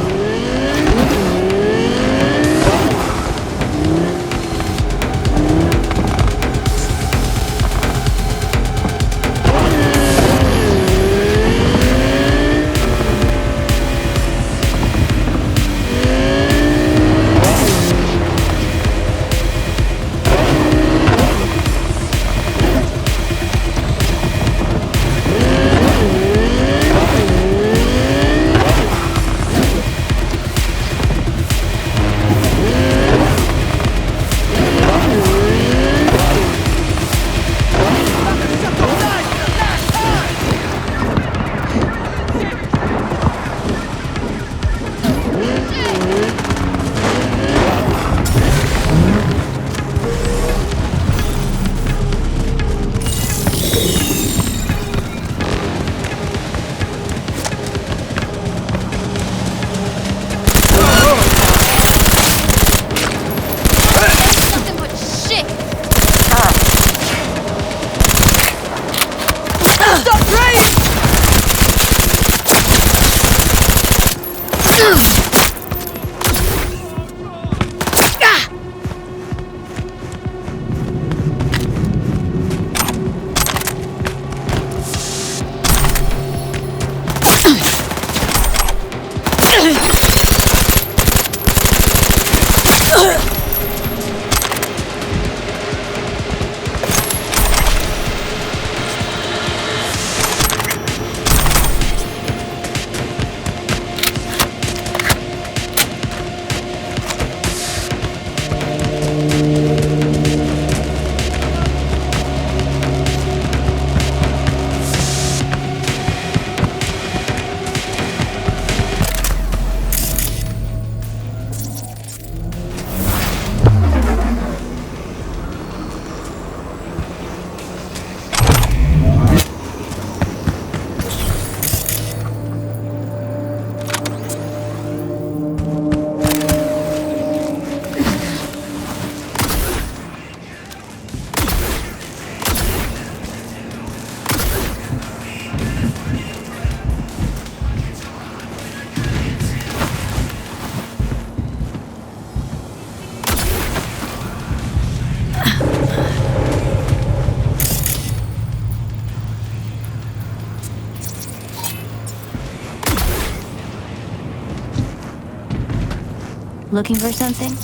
Looking for something?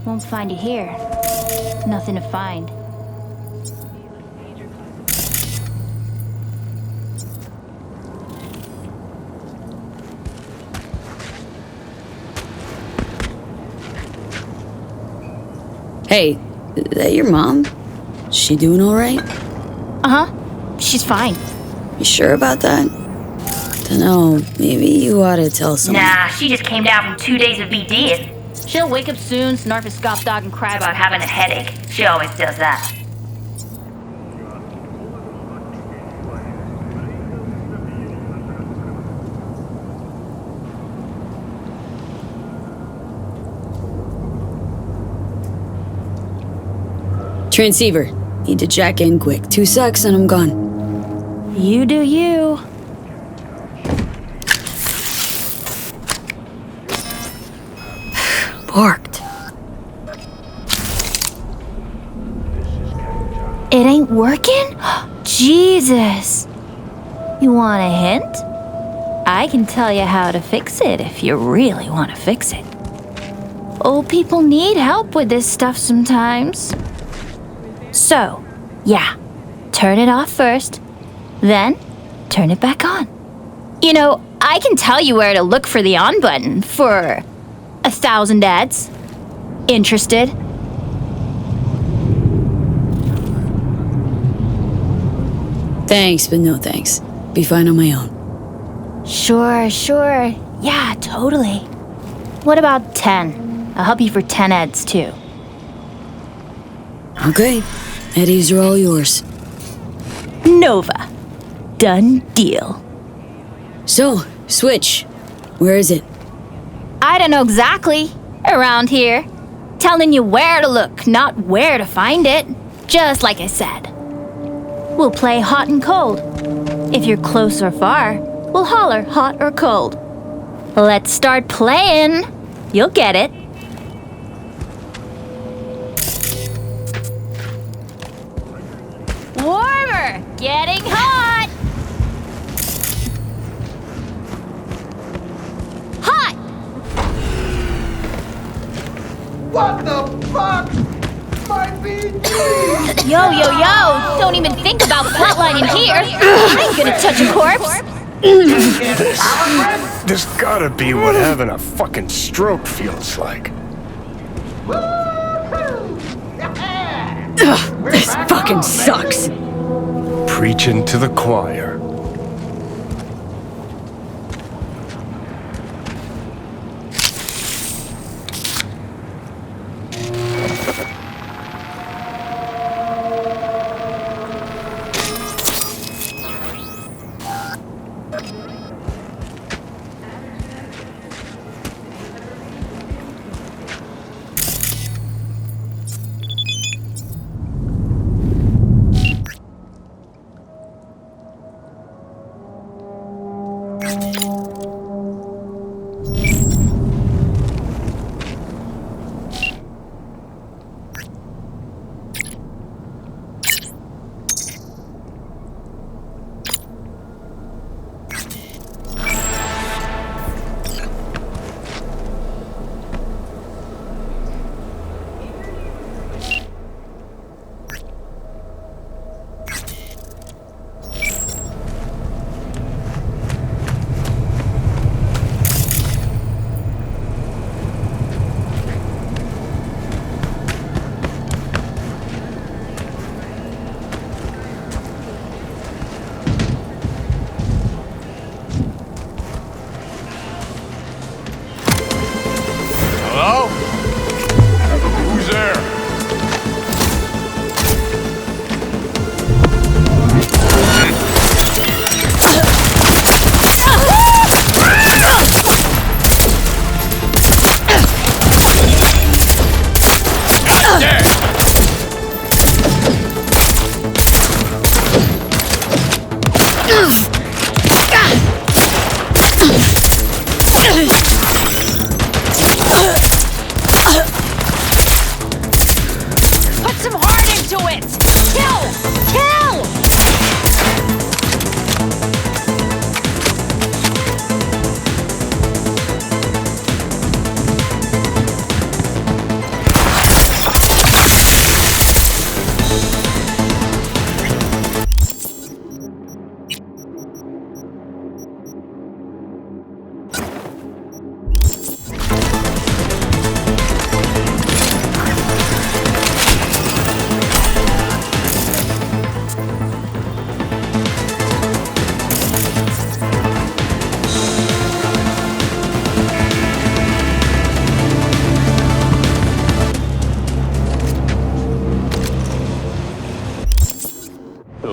Won't find you here. Nothing to find. Hey, is that your mom? Is she doing all right? Uh-huh. She's fine. You sure about that? Dunno, maybe you ought to tell someone. Nah, she just came down from 2 days of BDing. She'll wake up soon, snarf a scoff dog, and cry about having a headache. She always does that. Transceiver. Need to jack in quick. 2 secs and I'm gone. You do you. Parked. It ain't working? Jesus. You want a hint? I can tell you how to fix it if you really want to fix it. Old people need help with this stuff sometimes. So, yeah, turn it off first, then turn it back on. You know, I can tell you where to look for the on button for 1,000 ads. Interested? Thanks, but no thanks. Be fine on my own. Sure. Yeah, totally. What about 10? I'll help you for 10 ads too. Okay, eddies are all yours. Nova. Done deal. So, Switch. Where is it? I don't know exactly. Around here. Telling you where to look, not where to find it. Just like I said. We'll play hot and cold. If you're close or far, we'll holler hot or cold. Let's start playing. You'll get it. Warmer! Getting hot! Hot! What the fuck? My BG! Yo! Don't even think about flatlining here! I ain't gonna touch a corpse! This gotta be what having a fucking stroke feels like. Ugh, this fucking sucks. Preaching to the choir. Hello? Who's there? Put some heart into it! Kill!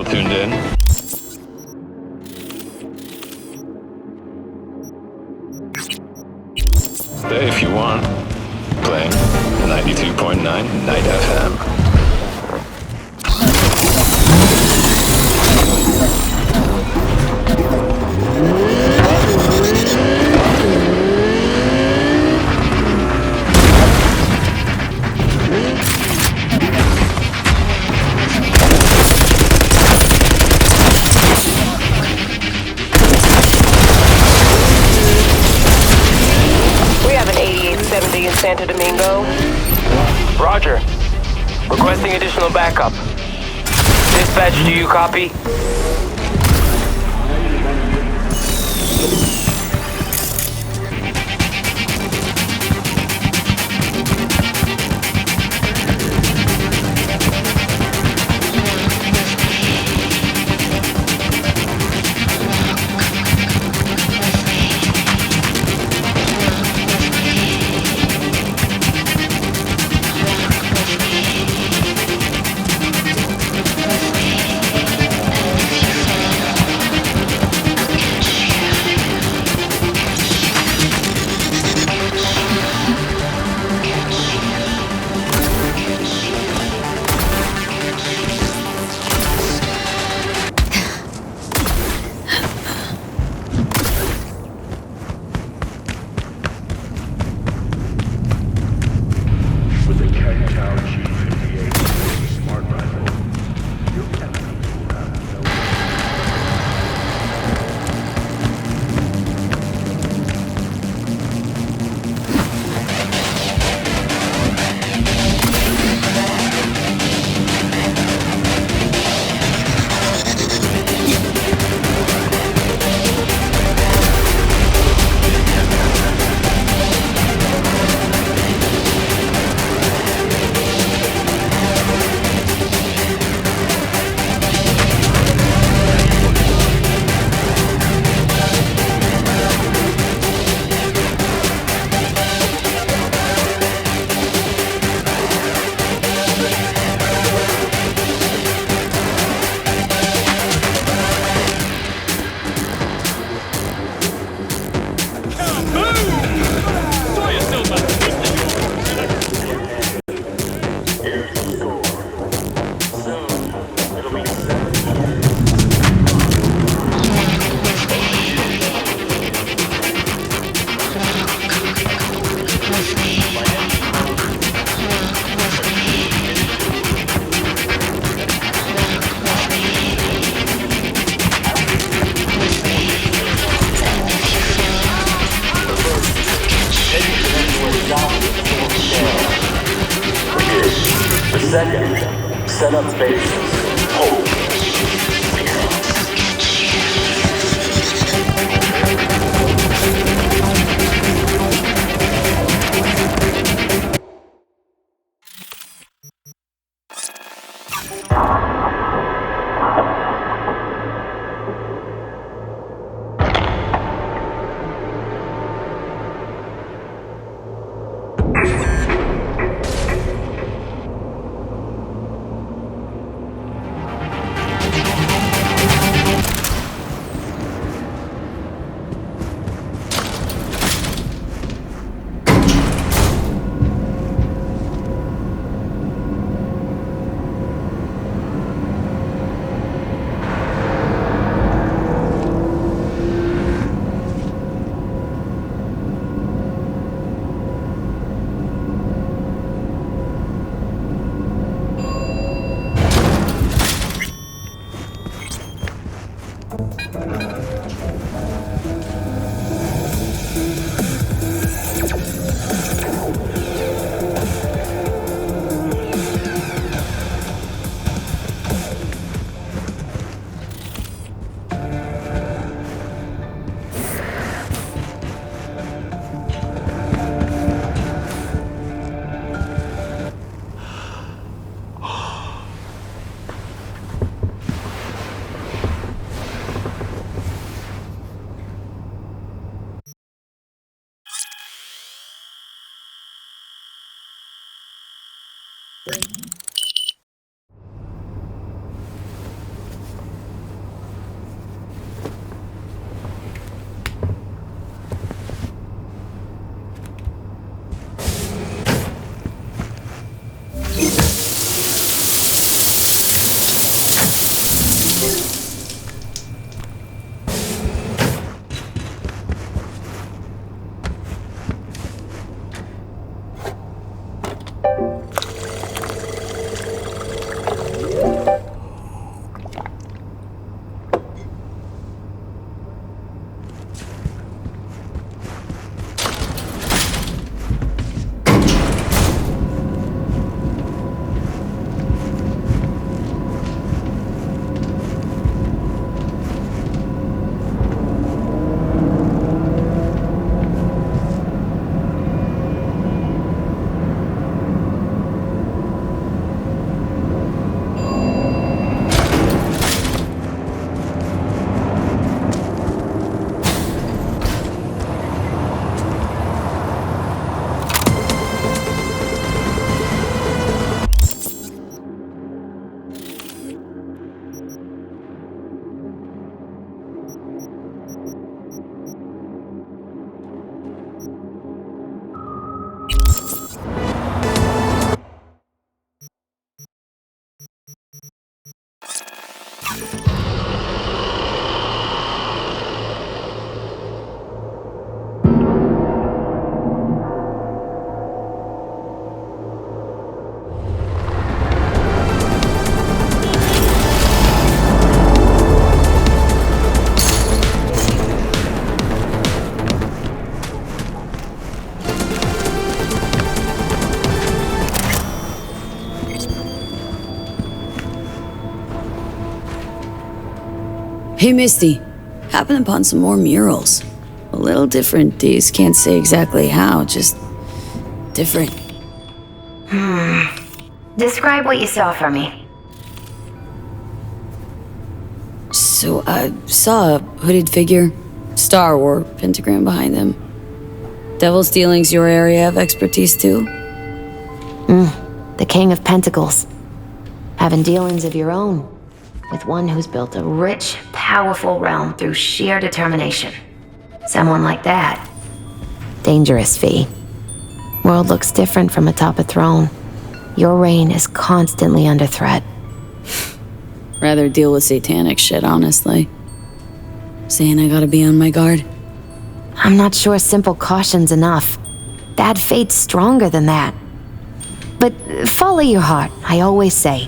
tuned in. Stay if you want. Playing 92.9 Night FM. In Santo Domingo. Roger. Requesting additional backup. Dispatch, do you copy? Second, set up bases. Hold. Hey, Misty. Happened upon some more murals. A little different, Deez. Can't say exactly how, just different. Describe what you saw for me. So I saw a hooded figure, star or pentagram behind them. Devil's Dealing's your area of expertise too? The King of Pentacles. Having dealings of your own. With one who's built a rich, powerful realm through sheer determination. Someone like that. Dangerous, V. World looks different from atop a throne. Your reign is constantly under threat. Rather deal with satanic shit, honestly. Saying I gotta be on my guard. I'm not sure simple caution's enough. Bad fate's stronger than that. But follow your heart, I always say.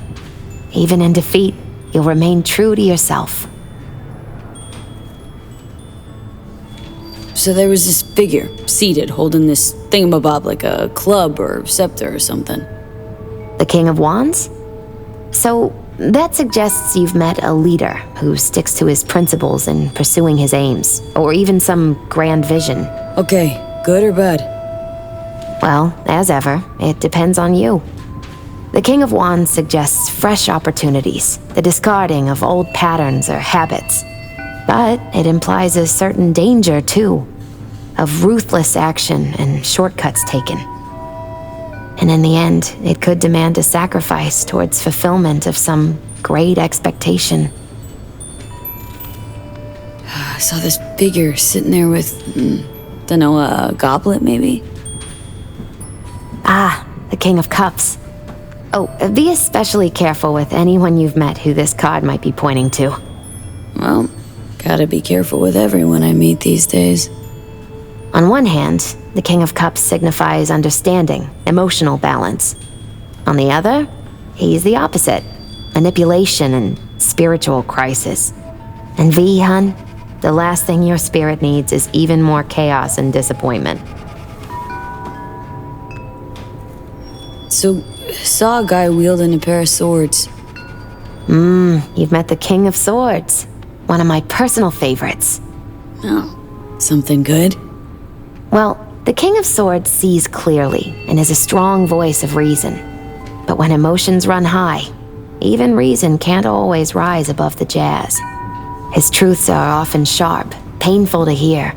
Even in defeat, you'll remain true to yourself. So there was this figure, seated, holding this thingamabob like a club or scepter or something. The King of Wands? So, that suggests you've met a leader who sticks to his principles in pursuing his aims, or even some grand vision. Okay, good or bad? Well, as ever, it depends on you. The King of Wands suggests fresh opportunities, the discarding of old patterns or habits. But it implies a certain danger, too, of ruthless action and shortcuts taken. And in the end, it could demand a sacrifice towards fulfillment of some great expectation. I saw this figure sitting there with, dunno, a goblet maybe? Ah, the King of Cups. Oh, be especially careful with anyone you've met who this card might be pointing to. Well, gotta be careful with everyone I meet these days. On one hand, the King of Cups signifies understanding, emotional balance. On the other, he's the opposite, manipulation and spiritual crisis. And V, hun, the last thing your spirit needs is even more chaos and disappointment. So, saw a guy wielding a pair of swords. You've met the King of Swords, one of my personal favorites. Oh, something good? Well, the King of Swords sees clearly and is a strong voice of reason. But when emotions run high, even reason can't always rise above the jazz. His truths are often sharp, painful to hear.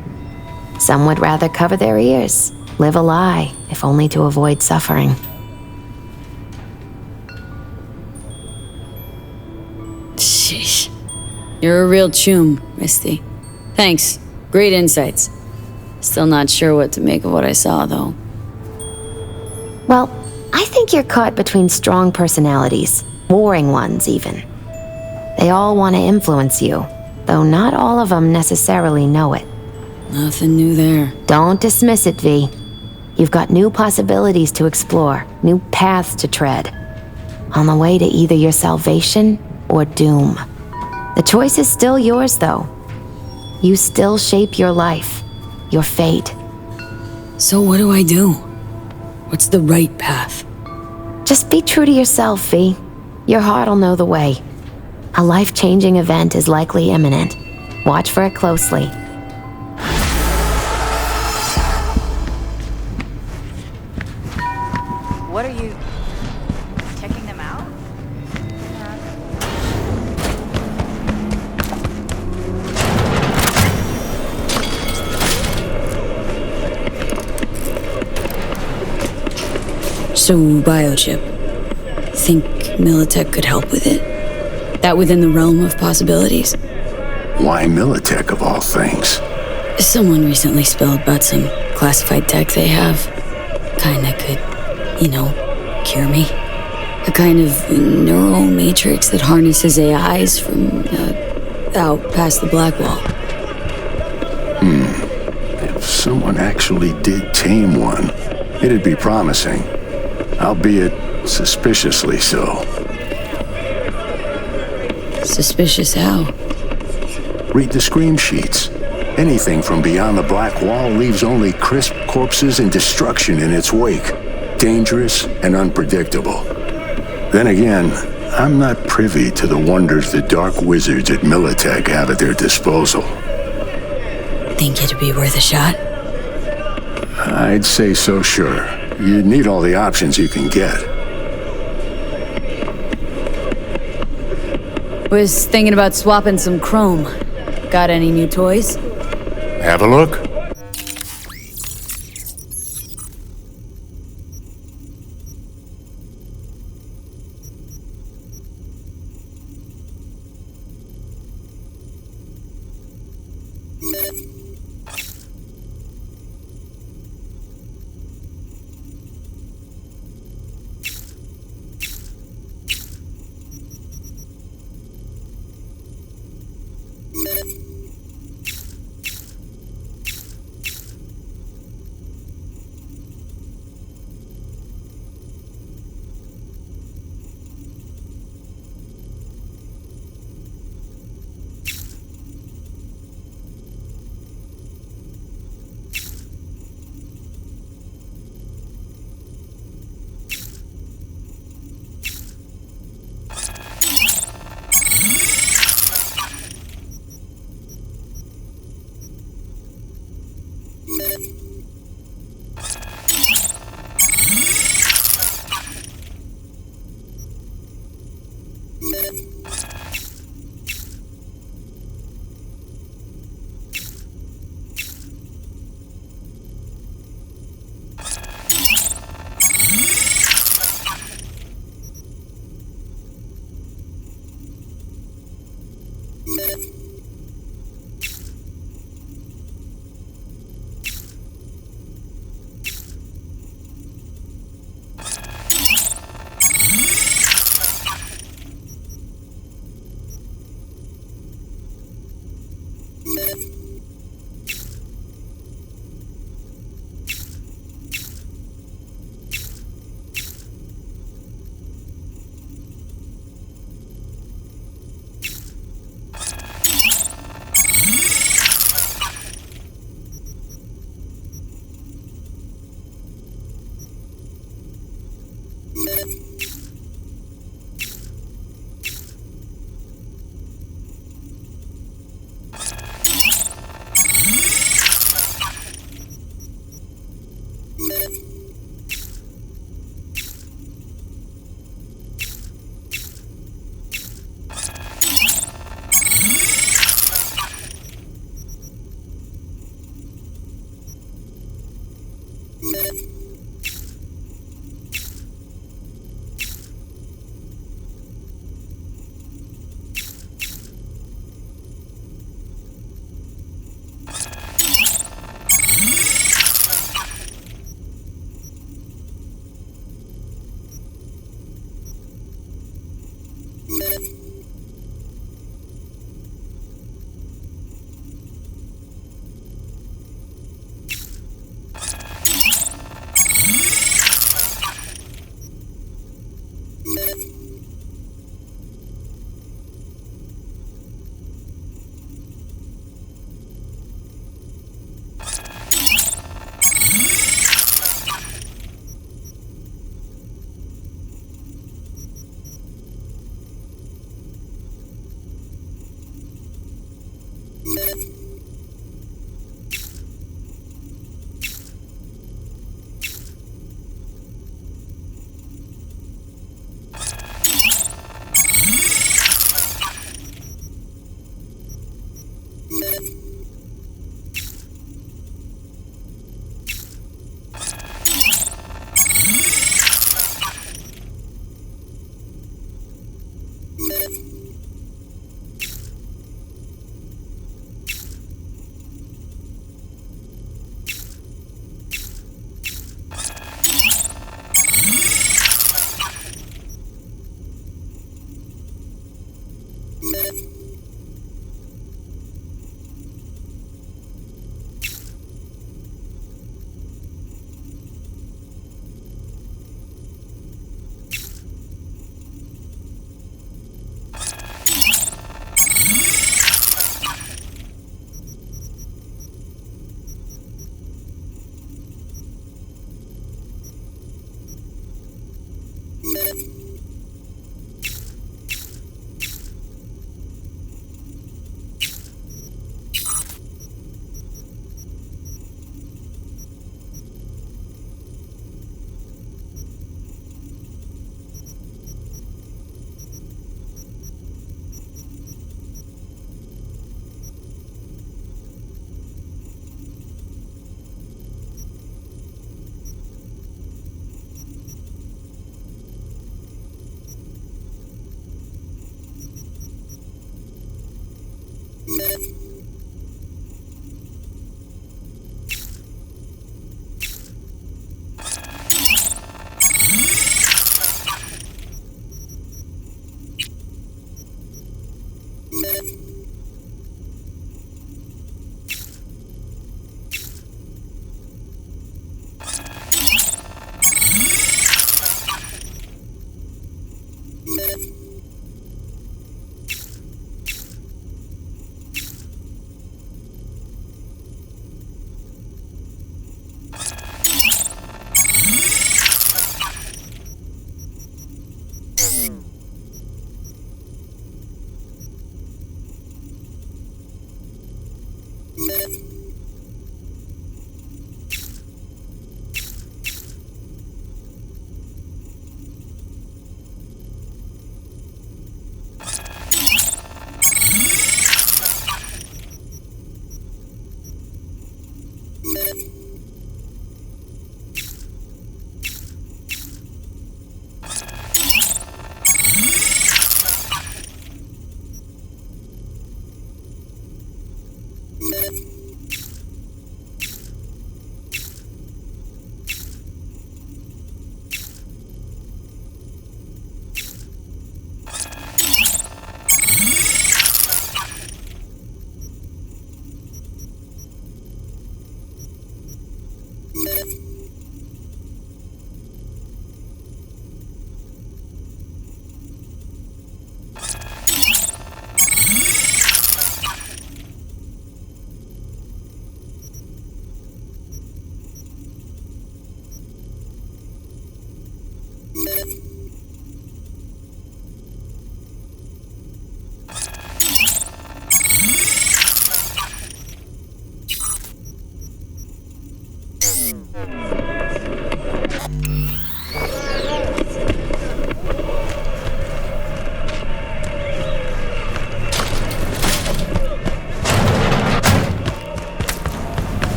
Some would rather cover their ears, live a lie, if only to avoid suffering. Sheesh. You're a real chum, Misty. Thanks. Great insights. Still not sure what to make of what I saw, though. Well, I think you're caught between strong personalities, warring ones even. They all want to influence you, though not all of them necessarily know it. Nothing new there. Don't dismiss it, V. You've got new possibilities to explore, new paths to tread. On the way to either your salvation or doom. The choice is still yours, though. You still shape your life, your fate. So what do I do? What's the right path? Just be true to yourself, V. Your heart'll know the way. A life-changing event is likely imminent. Watch for it closely. What are you checking them out? So, biochip. Think Militech could help with it? That within the realm of possibilities? Why Militech of all things? Someone recently spilled about some classified tech they have. Kind that could, cure me. A kind of neural matrix that harnesses AIs from out past the black wall. If someone actually did tame one, it'd be promising. Albeit suspiciously so. Suspicious how? Read the scream sheets. Anything from beyond the black wall leaves only crisp corpses and destruction in its wake. Dangerous and unpredictable. Then again, I'm not privy to the wonders the dark wizards at Militech have at their disposal. Think it'd be worth a shot? I'd say so, sure. You'd need all the options you can get. Was thinking about swapping some chrome. Got any new toys? Have a look.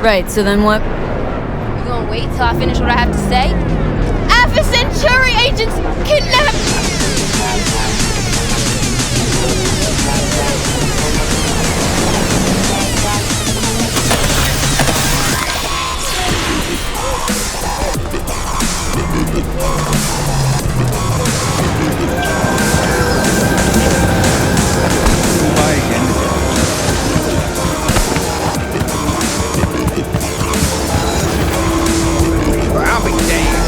Right, so then what? You gonna wait till I finish what I have to say? Alpha Centauri agents kidnapped! I'll be damned.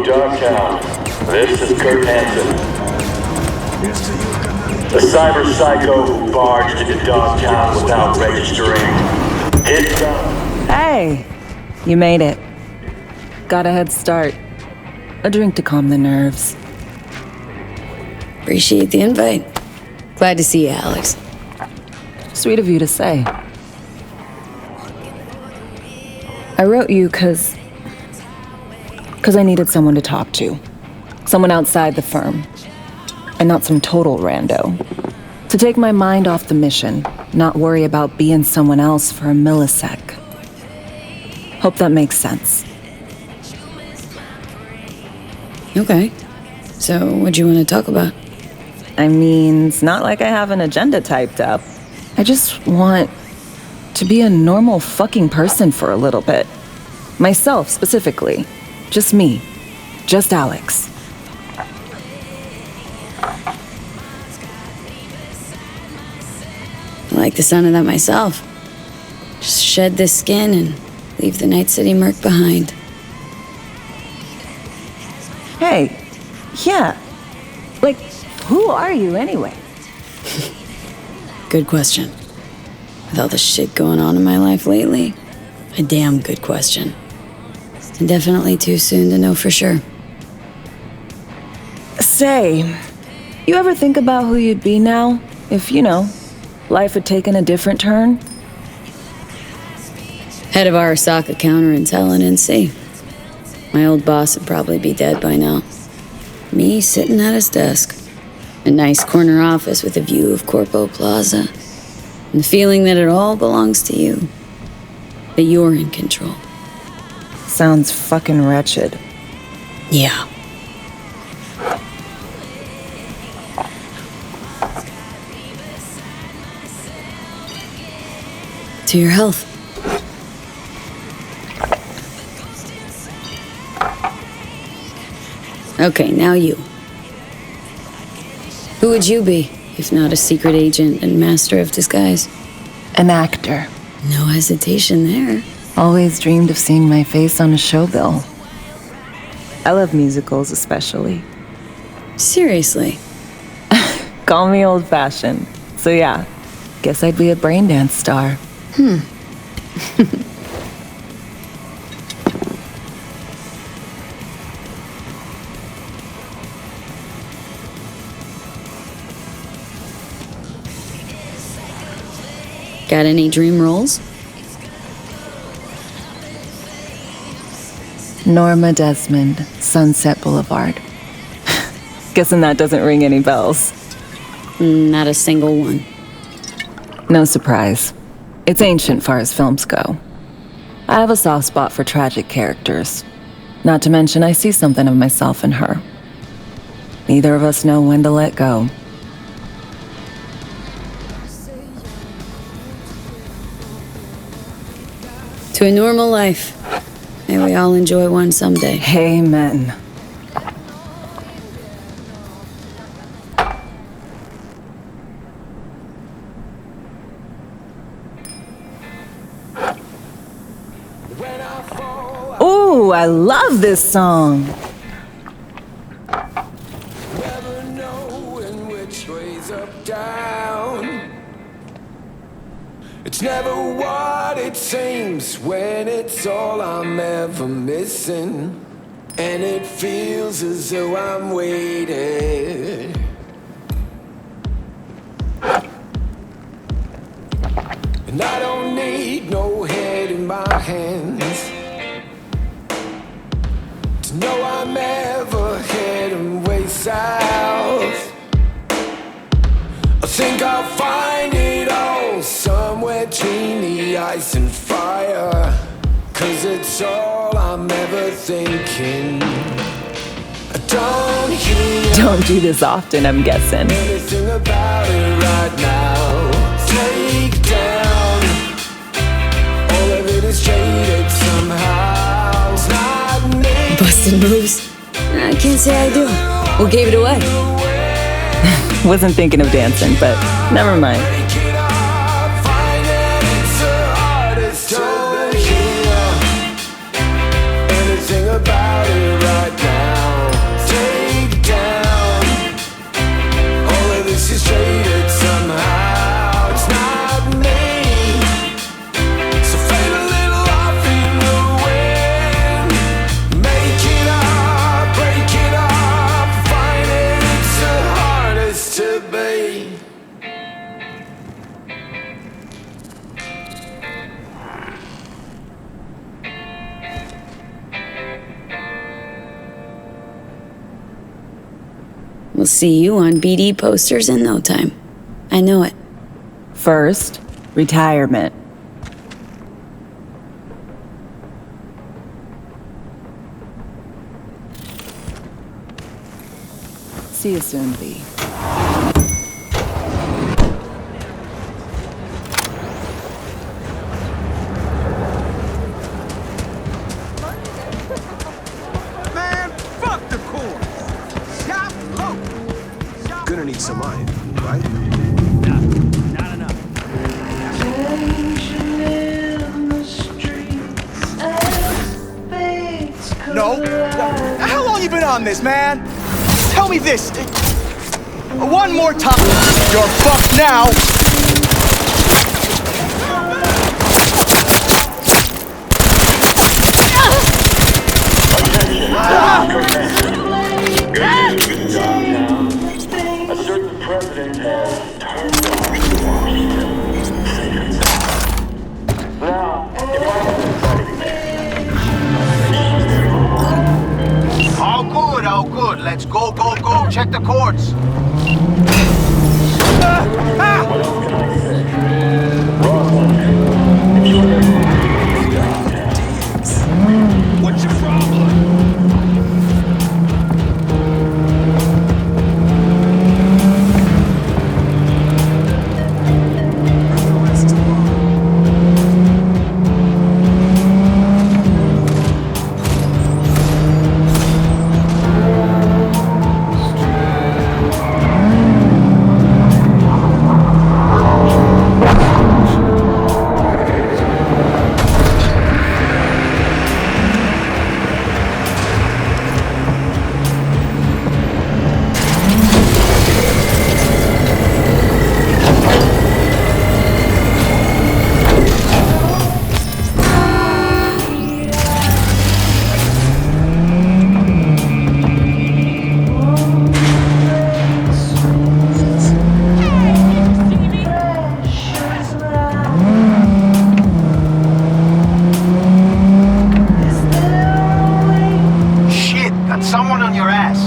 of Dogtown. This is Kurt Hansen. The cyber psycho who barged into Dogtown without registering. Hit up. Hey, you made it. Got a head start. A drink to calm the nerves. Appreciate the invite. Glad to see you, Alex. Sweet of you to say. I wrote you because I needed someone to talk to. Someone outside the firm. And not some total rando. To take my mind off the mission, not worry about being someone else for a millisec. Hope that makes sense. Okay. So, what do you want to talk about? I mean, it's not like I have an agenda typed up. I just want to be a normal fucking person for a little bit. Myself, specifically. Just me. Just Alex. I like the sound of that myself. Just shed this skin and leave the Night City murk behind. Hey, yeah. Like, who are you anyway? Good question. With all the shit going on in my life lately, a damn good question. And definitely too soon to know for sure. Say, you ever think about who you'd be now if, life had taken a different turn? Head of Arasaka counterintel in NC. My old boss would probably be dead by now. Me sitting at his desk. A nice corner office with a view of Corpo Plaza. And the feeling that it all belongs to you. That you're in control. Sounds fucking wretched. Yeah. To your health. Okay, now you. Who would you be, if not a secret agent and master of disguise? An actor. No hesitation there. Always dreamed of seeing my face on a show bill. I love musicals especially. Seriously? Call me old-fashioned. So yeah, guess I'd be a braindance star. Got any dream roles? Norma Desmond, Sunset Boulevard. Guessing that doesn't ring any bells. Not a single one. No surprise. It's ancient far as films go. I have a soft spot for tragic characters. Not to mention I see something of myself in her. Neither of us know when to let go. To a normal life. May we all enjoy one someday. Amen. Ooh, I love this song. Never knowing which way's up, down. It's never what it seems when it's all I'm ever missing. And it feels as though I'm waiting. And I don't need no head in my hands to know I'm ever heading way south. I think I'll find it all somewhere between the ice and fire. 'Cause it's all I'm ever thinking. I don't hear Don't do this often, I'm guessing. anything about it right now. Take down all of it is jaded somehow. It's not me. Busted moves? I can't say I do. What gave it away? Wasn't thinking of dancing, but never mind. Don't hear anything about it right now. see you on BD posters in no time. I know it. First, retirement. See you soon, V. Man, fuck the course. Shop low. Gonna need some iron, right? Not enough. No. How long you been on this, man? Tell me this. One more time. You're fucked now. A certain president has turned on Washington. Now, if I All good. Let's go. Check the courts. What's your problem? Someone on your ass.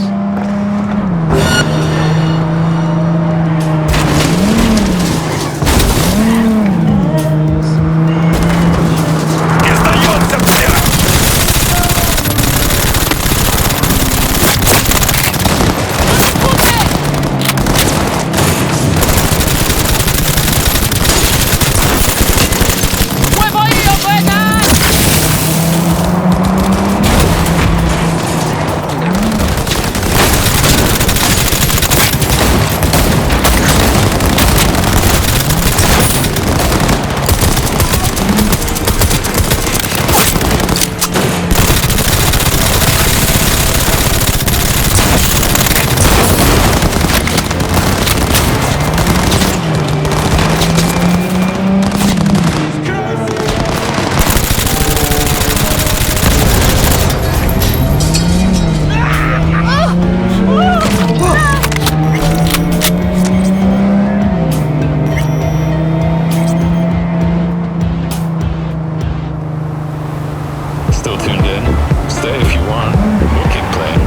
Still tuned in? Stay if you want. We'll keep playing.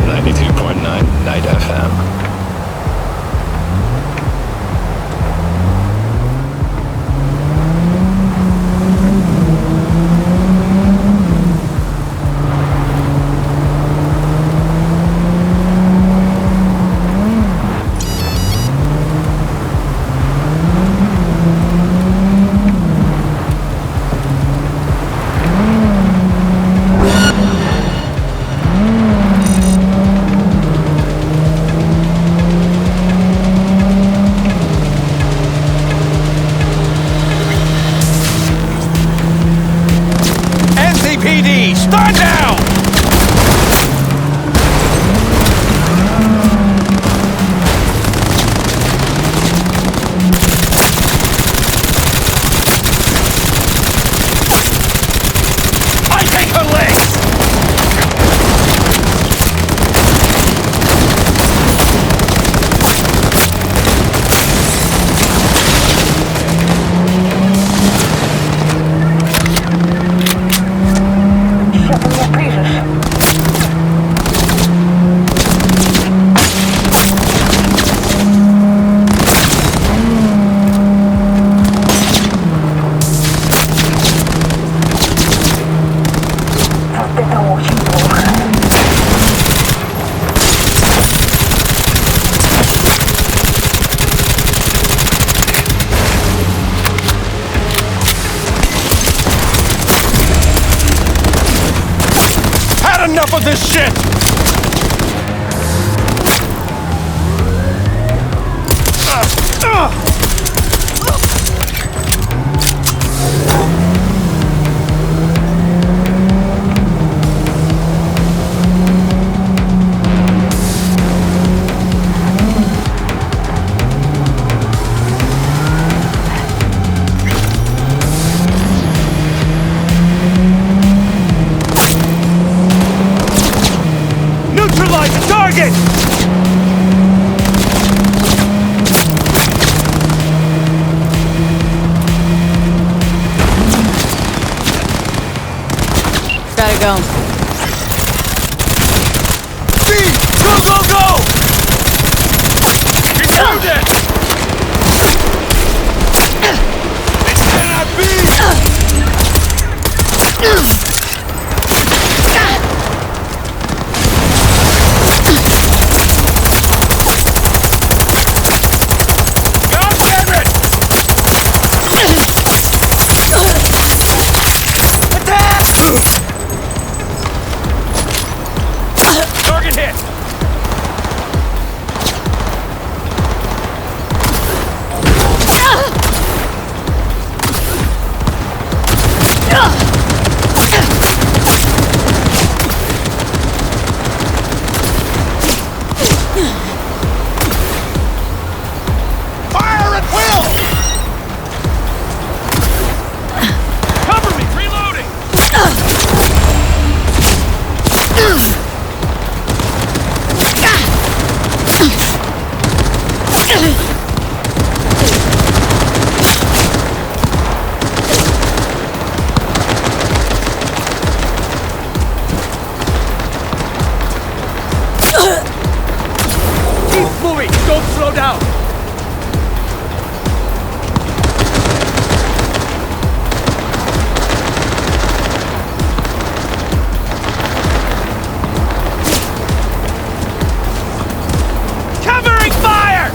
92.9 Night FM. NCPD, stand down! I take her legs! Previous had enough of this shit! Neutralize the target! Gotta go. Speed! Go, go, go! Reload it! It cannot be! Target hit! Fire at will! Cover me! Reloading! Keep moving! Don't slow down! Covering fire!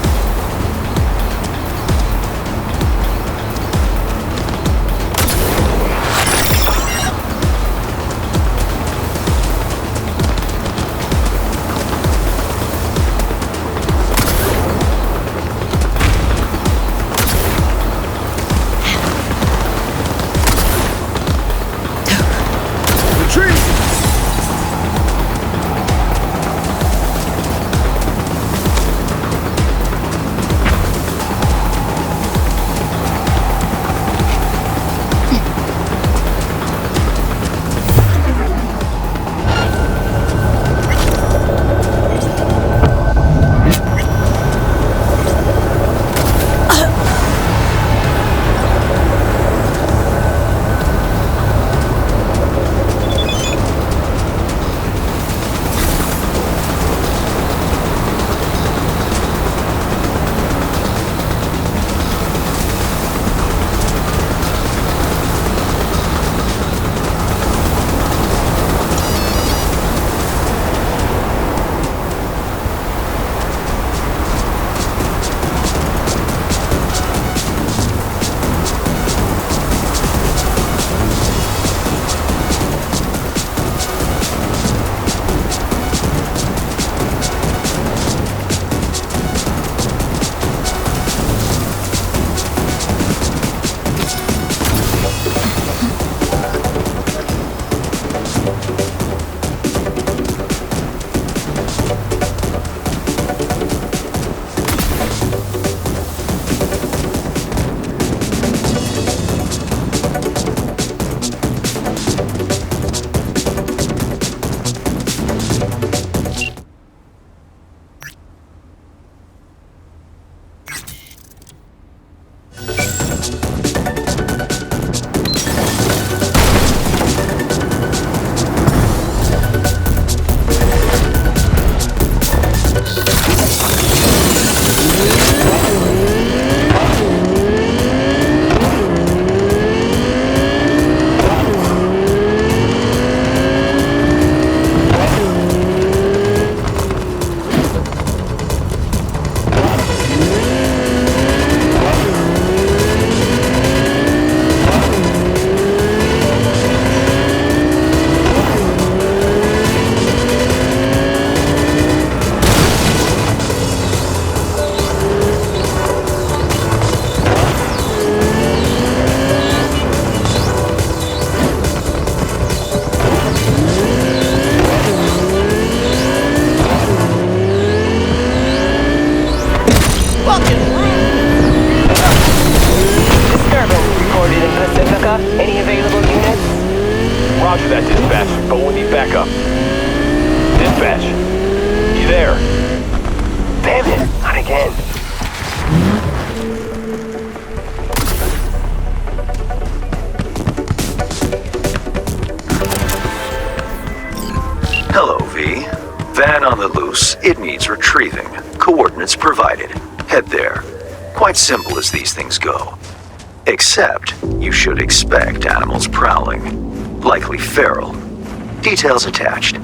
smash, but we'll need backup. Dispatch. You there? Damn it, not again. Hello, V. Van on the loose. It needs retrieving. Coordinates provided. Head there. Quite simple as these things go. Except, you should expect animals prowling. Likely feral. Details attached.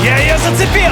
Я ее зацепил!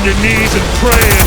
Your knees and praying.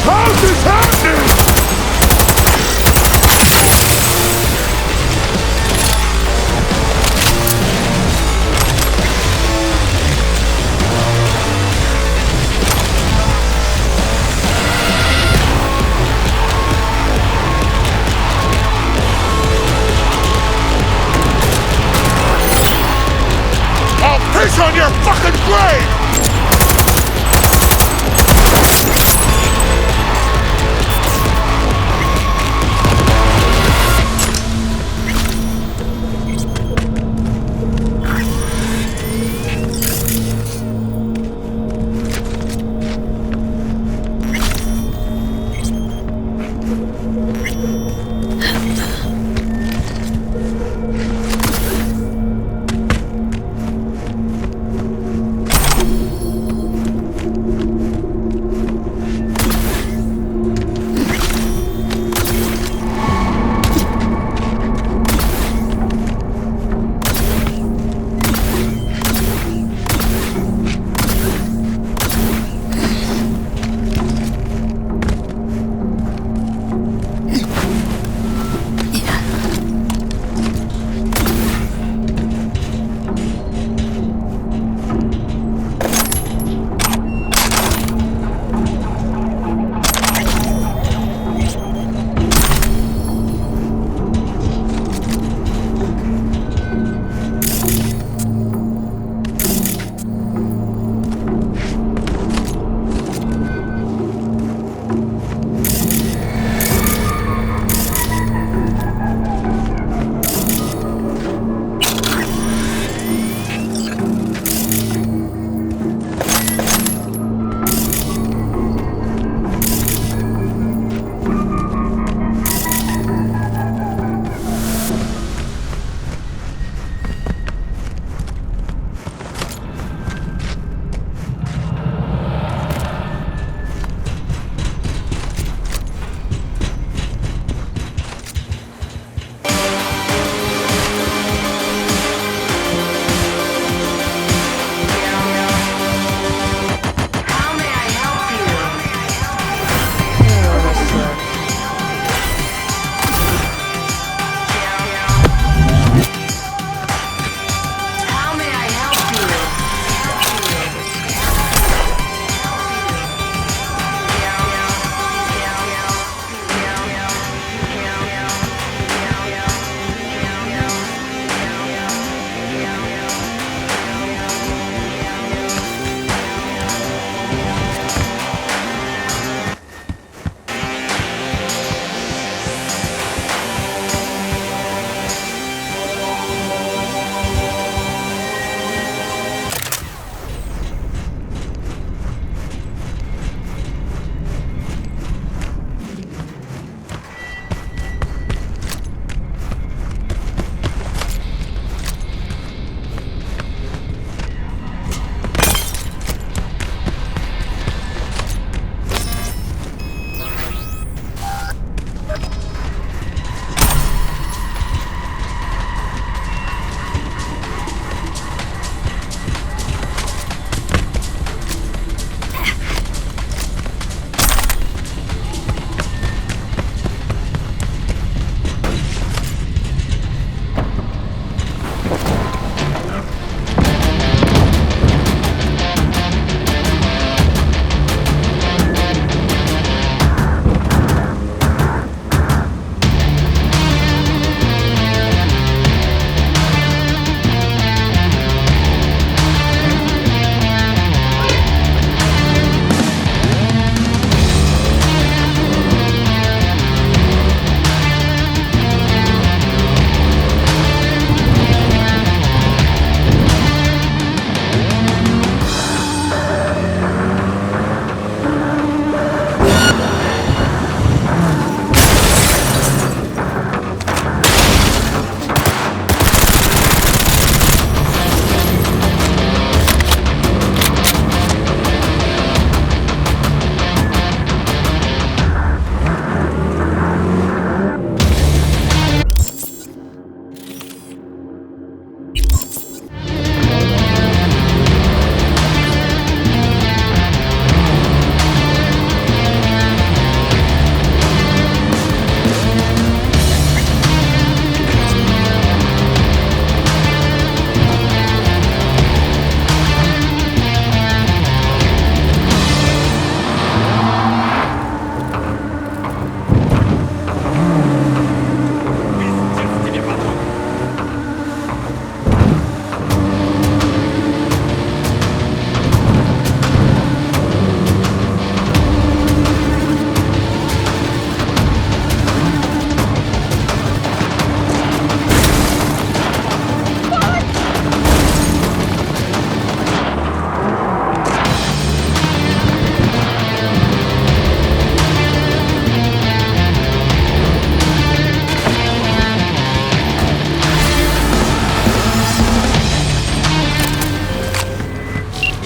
How's this happening? I'll piss on your fucking grave!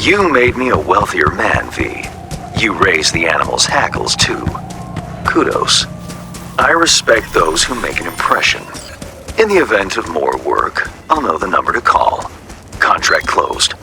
You made me a wealthier man, V. You raised the animals' hackles, too. Kudos. I respect those who make an impression. In the event of more work, I'll know the number to call. Contract closed.